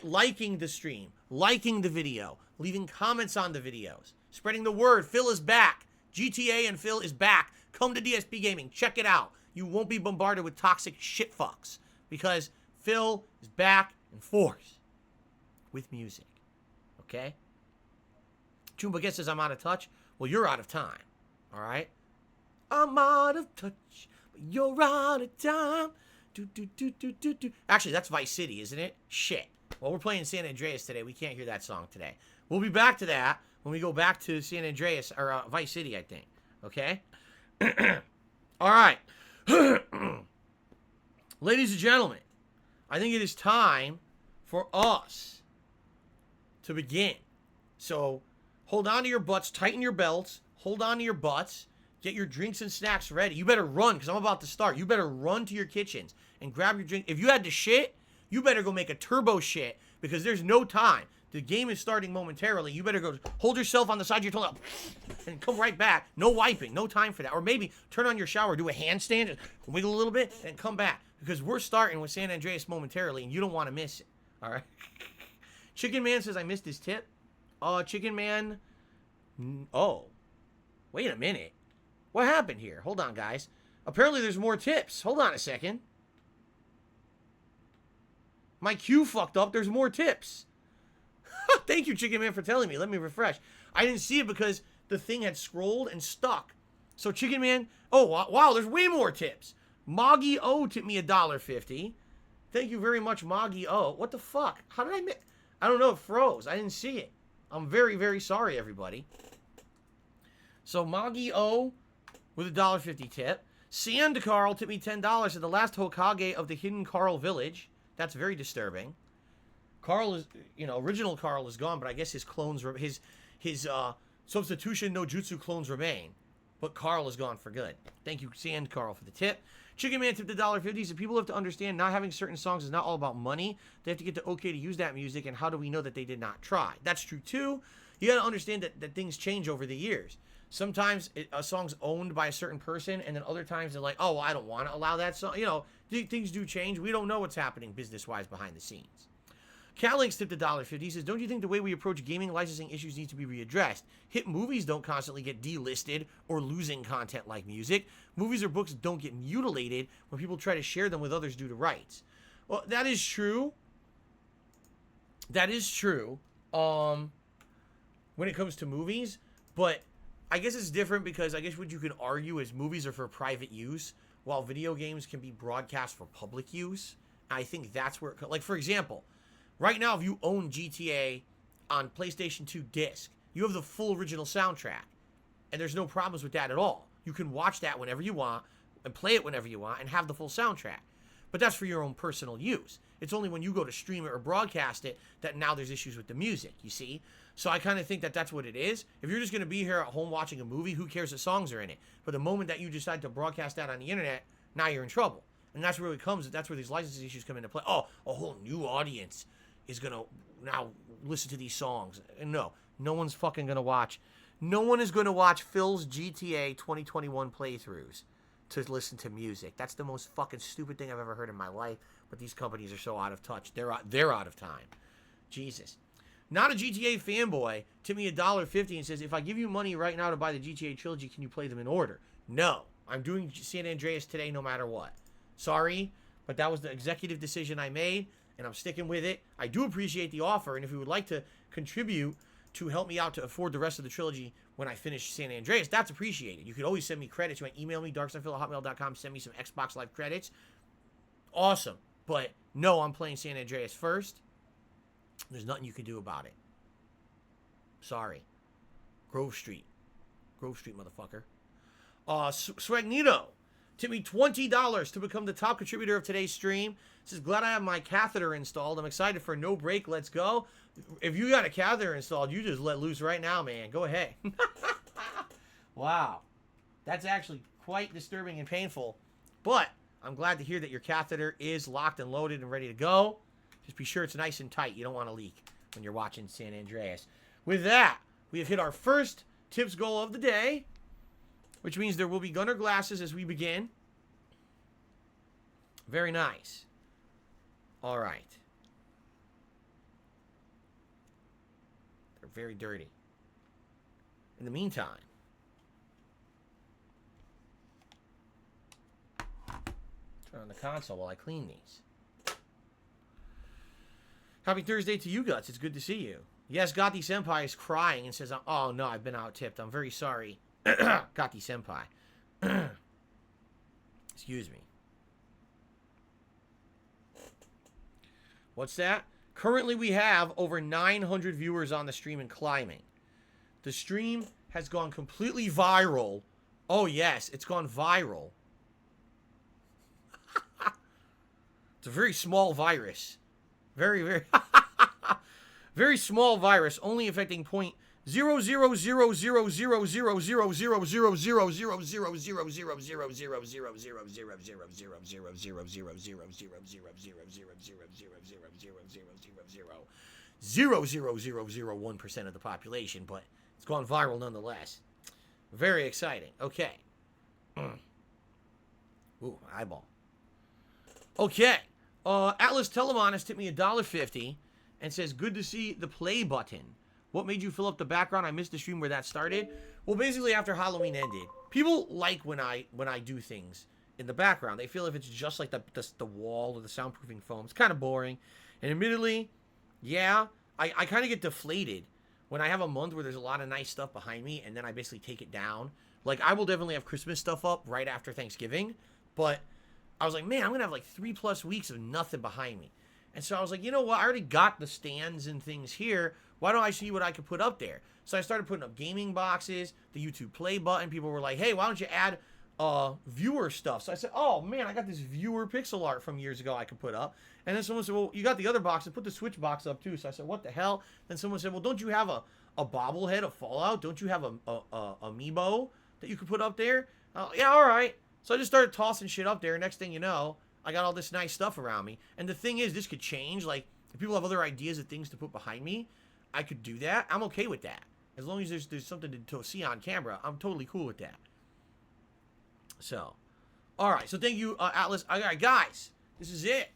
Liking the stream, liking the video, leaving comments on the videos, spreading the word. Phil is back. GTA and Phil is back. Come to DSPGaming. Check it out. You won't be bombarded with toxic shit fucks because Phil is back in force with music. Okay? Chumba Guess says I'm out of touch. Well, you're out of time. All right? I'm out of touch, but you're out of time. Actually, that's Vice City, isn't it? Shit. Well, we're playing San Andreas today. We can't hear that song today. We'll be back to that when we go back to San Andreas, or Vice City, I think. Okay? All right. Ladies and gentlemen, I think it is time for us to begin. So, hold on to your butts, tighten your belts, hold on to your butts, get your drinks and snacks ready. You better run, because I'm about to start. You better run to your kitchens and grab your drink. If you had to shit, you better go make a turbo shit, because there's no time. The game is starting momentarily. You better go hold yourself on the side of your toilet and come right back. No wiping. No time for that. Or maybe turn on your shower, do a handstand, just wiggle a little bit, and come back. Because we're starting with San Andreas momentarily, and you don't want to miss it. All right? Chicken Man says I missed his tip. Chicken Man. Oh. Wait a minute. What happened here? Hold on, guys. Apparently there's more tips. Hold on a second. My queue fucked up. There's more tips. Thank you, Chicken Man, for telling me. Let me refresh. I didn't see it because the thing had scrolled and stuck. So Chicken Man, oh, wow, there's way more tips. Moggy O tipped me $1.50. Thank you very much, Moggy O. What the fuck? How did I miss? I don't know, it froze. I didn't see it. I'm very, very sorry, everybody. So Moggy O with $1.50 tip. Sand Carl tipped me $10 at the last Hokage of the hidden Carl village. That's very disturbing. Carl is, original Carl is gone, but I guess his clones, his substitution no jutsu clones remain. But Carl is gone for good. Thank you, Sand Carl, for the tip. Chicken Man tipped $1.50. So people have to understand not having certain songs is not all about money. They have to get the okay to use that music, and how do we know that they did not try? That's true, too. You got to understand that things change over the years. Sometimes a song's owned by a certain person, and then other times they're like, oh, well, I don't want to allow that song. Things do change. We don't know what's happening business-wise behind the scenes. Calinx tipped $1.50. He says, don't you think the way we approach gaming licensing issues needs to be readdressed? Hit movies don't constantly get delisted or losing content like music. Movies or books don't get mutilated when people try to share them with others due to rights. Well, that is true. That is true when it comes to movies, but I guess it's different because I guess what you can argue is movies are for private use, while video games can be broadcast for public use. I think that's where, like, for example, right now, if you own GTA on PlayStation 2 disc, you have the full original soundtrack, and there's no problems with that at all. You can watch that whenever you want and play it whenever you want and have the full soundtrack. But that's for your own personal use. It's only when you go to stream it or broadcast it that now there's issues with the music, you see? So I kind of think that that's what it is. If you're just going to be here at home watching a movie, who cares what songs are in it? But the moment that you decide to broadcast that on the internet, now you're in trouble. And that's where it comes. That's where these licensing issues come into play. Oh, a whole new audience is going to now listen to these songs. And no one's fucking going to watch. No one is going to watch Phil's GTA 2021 playthroughs to listen to music. That's the most fucking stupid thing I've ever heard in my life. But these companies are so out of touch. They're out of time. Jesus. Not a GTA fanboy tipped me $1.50 and says, if I give you money right now to buy the GTA Trilogy, can you play them in order? No. I'm doing San Andreas today no matter what. Sorry, but that was the executive decision I made, and I'm sticking with it. I do appreciate the offer, and if you would like to contribute to help me out to afford the rest of the trilogy when I finish San Andreas, that's appreciated. You could always send me credits. You want to email me, darksidephil@hotmail.com, send me some Xbox Live credits. Awesome. But no, I'm playing San Andreas first. There's nothing you can do about it. Sorry. Grove Street. Grove Street, motherfucker. Swagnito tipped me $20 to become the top contributor of today's stream. Says, glad I have my catheter installed. I'm excited for No Break. Let's go. If you got a catheter installed, you just let loose right now, man. Go ahead. Wow. That's actually quite disturbing and painful. But I'm glad to hear that your catheter is locked and loaded and ready to go. Just be sure it's nice and tight. You don't want to leak when you're watching San Andreas. With that, we have hit our first tips goal of the day, which means there will be Gunner glasses as we begin. Very nice. All right. They're very dirty. In the meantime, turn on the console while I clean these. Happy Thursday to you, Guts. It's good to see you. Yes, Gotti Senpai is crying and says, oh, no, I've been out-tipped. I'm very sorry. Gotti Senpai. Excuse me. What's that? Currently, we have over 900 viewers on the stream and climbing. The stream has gone completely viral. Oh, yes, it's gone viral. It's a very small virus. Very, very, very small virus, only affecting 0.000000000000000000000000001% of the population, but it's gone viral nonetheless. Very exciting. Okay. Ooh, eyeball. Okay. Atlas Telemon has tipped me $1.50 and says, good to see the play button. What made you fill up the background? I missed the stream where that started. Well, basically after Halloween ended, people like when I do things in the background. They feel if it's just like the wall or the soundproofing foam, it's kind of boring. And admittedly, yeah, I kind of get deflated when I have a month where there's a lot of nice stuff behind me and then I basically take it down. Like, I will definitely have Christmas stuff up right after Thanksgiving, but I was like, man, I'm going to have like 3+ weeks of nothing behind me. And so I was like, you know what? I already got the stands and things here. Why don't I see what I could put up there? So I started putting up gaming boxes, the YouTube play button. People were like, hey, why don't you add viewer stuff? So I said, oh man, I got this viewer pixel art from years ago I could put up. And then someone said, well, you got the other box, put the Switch box up too. So I said, what the hell? Then someone said, well, don't you have a bobblehead of Fallout? Don't you have a amiibo that you could put up there? Yeah, all right. So I just started tossing shit up there. Next thing you know, I got all this nice stuff around me. And the thing is, this could change. Like, if people have other ideas of things to put behind me, I could do that. I'm okay with that. As long as there's something to see on camera, I'm totally cool with that. So, all right. So thank you, Atlas. All right, guys, this is it.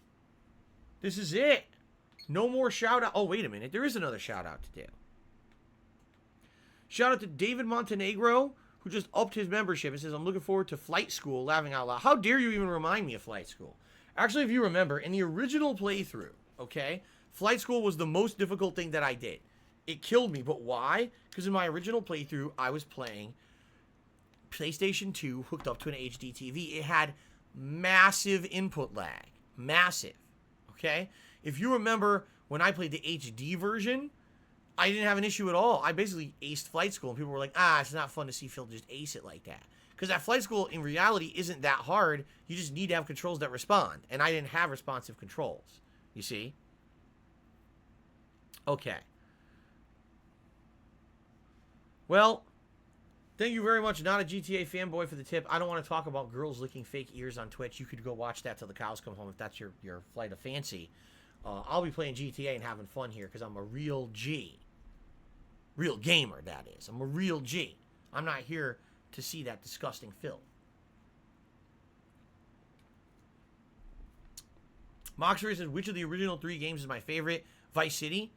This is it. No more shout out. Oh, wait a minute. There is another shout out to do. Shout out to David Montenegro, who just upped his membership. It says, I'm looking forward to Flight School, laughing out loud. How dare you even remind me of Flight School? Actually, if you remember, in the original playthrough, okay, Flight School was the most difficult thing that I did. It killed me, but why? Because in my original playthrough, I was playing PlayStation 2 hooked up to an HD TV. It had massive input lag. Massive. Okay? If you remember, when I played the HD version, I didn't have an issue at all. I basically aced Flight School, and people were like, it's not fun to see Phil just ace it like that. Because that Flight School, in reality, isn't that hard. You just need to have controls that respond. And I didn't have responsive controls. You see? Okay. Well, thank you very much, not a GTA fanboy, for the tip. I don't want to talk about girls licking fake ears on Twitch. You could go watch that till the cows come home if that's your flight of fancy. I'll be playing GTA and having fun here because I'm a real G. Real gamer, that is. I'm a real G. I'm not here to see that disgusting filth. Moxery says, which of the original 3 games is my favorite? Vice City.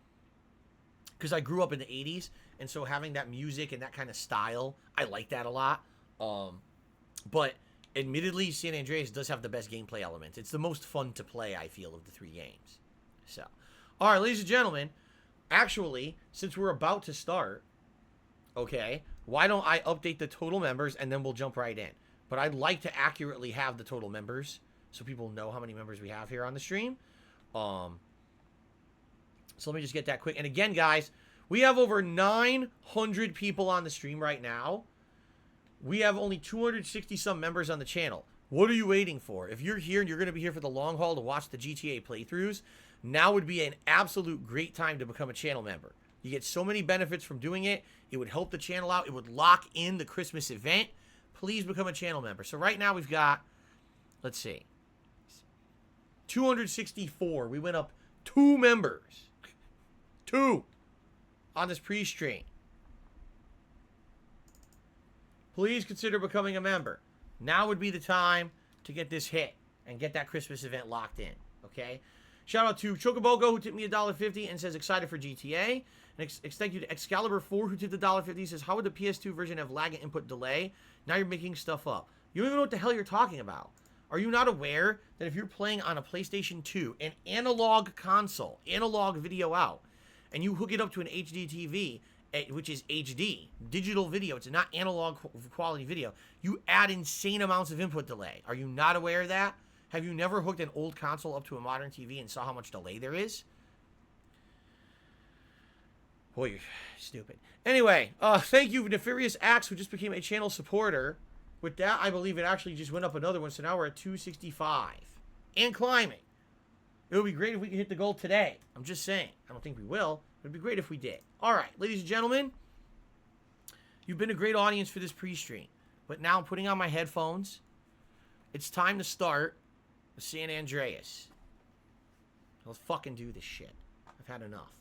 Because I grew up in the 80s, and so having that music and that kind of style, I like that a lot. But admittedly, San Andreas does have the best gameplay elements. It's the most fun to play, I feel, of the 3 games. So, all right, ladies and gentlemen, actually, since we're about to start, okay, why don't I update the total members, and then we'll jump right in. But I'd like to accurately have the total members so people know how many members we have here on the stream. So let me just get that quick. And again, guys, we have over 900 people on the stream right now. We have only 260-some members on the channel. What are you waiting for? If you're here and you're going to be here for the long haul to watch the GTA playthroughs, now would be an absolute great time to become a channel member. You get so many benefits from doing it. It would help the channel out. It would lock in the Christmas event. Please become a channel member. So right now we've got, let's see, 264. We went up 2 members. 2 on this pre-stream. Please consider becoming a member. Now would be the time to get this hit and get that Christmas event locked in. Okay? Shout out to Chocobogo, who tipped me $1.50 and says excited for GTA. And thank you to Excalibur 4, who tipped $1.50. Says, how would the PS2 version have lag and input delay? Now you're making stuff up. You don't even know what the hell you're talking about. Are you not aware that if you're playing on a PlayStation 2, an analog console, analog video out, and you hook it up to an HD TV, which is HD, digital video, it's not analog quality video, you add insane amounts of input delay. Are you not aware of that? Have you never hooked an old console up to a modern TV and saw how much delay there is? Boy, you're stupid. Anyway, thank you, Nefarious Axe, who just became a channel supporter. With that, I believe it actually just went up another one, so now we're at 265. And climbing. It would be great if we could hit the goal today. I'm just saying. I don't think we will. It would be great if we did. All right, ladies and gentlemen, you've been a great audience for this pre-stream. But now I'm putting on my headphones. It's time to start with San Andreas. Let's fucking do this shit. I've had enough.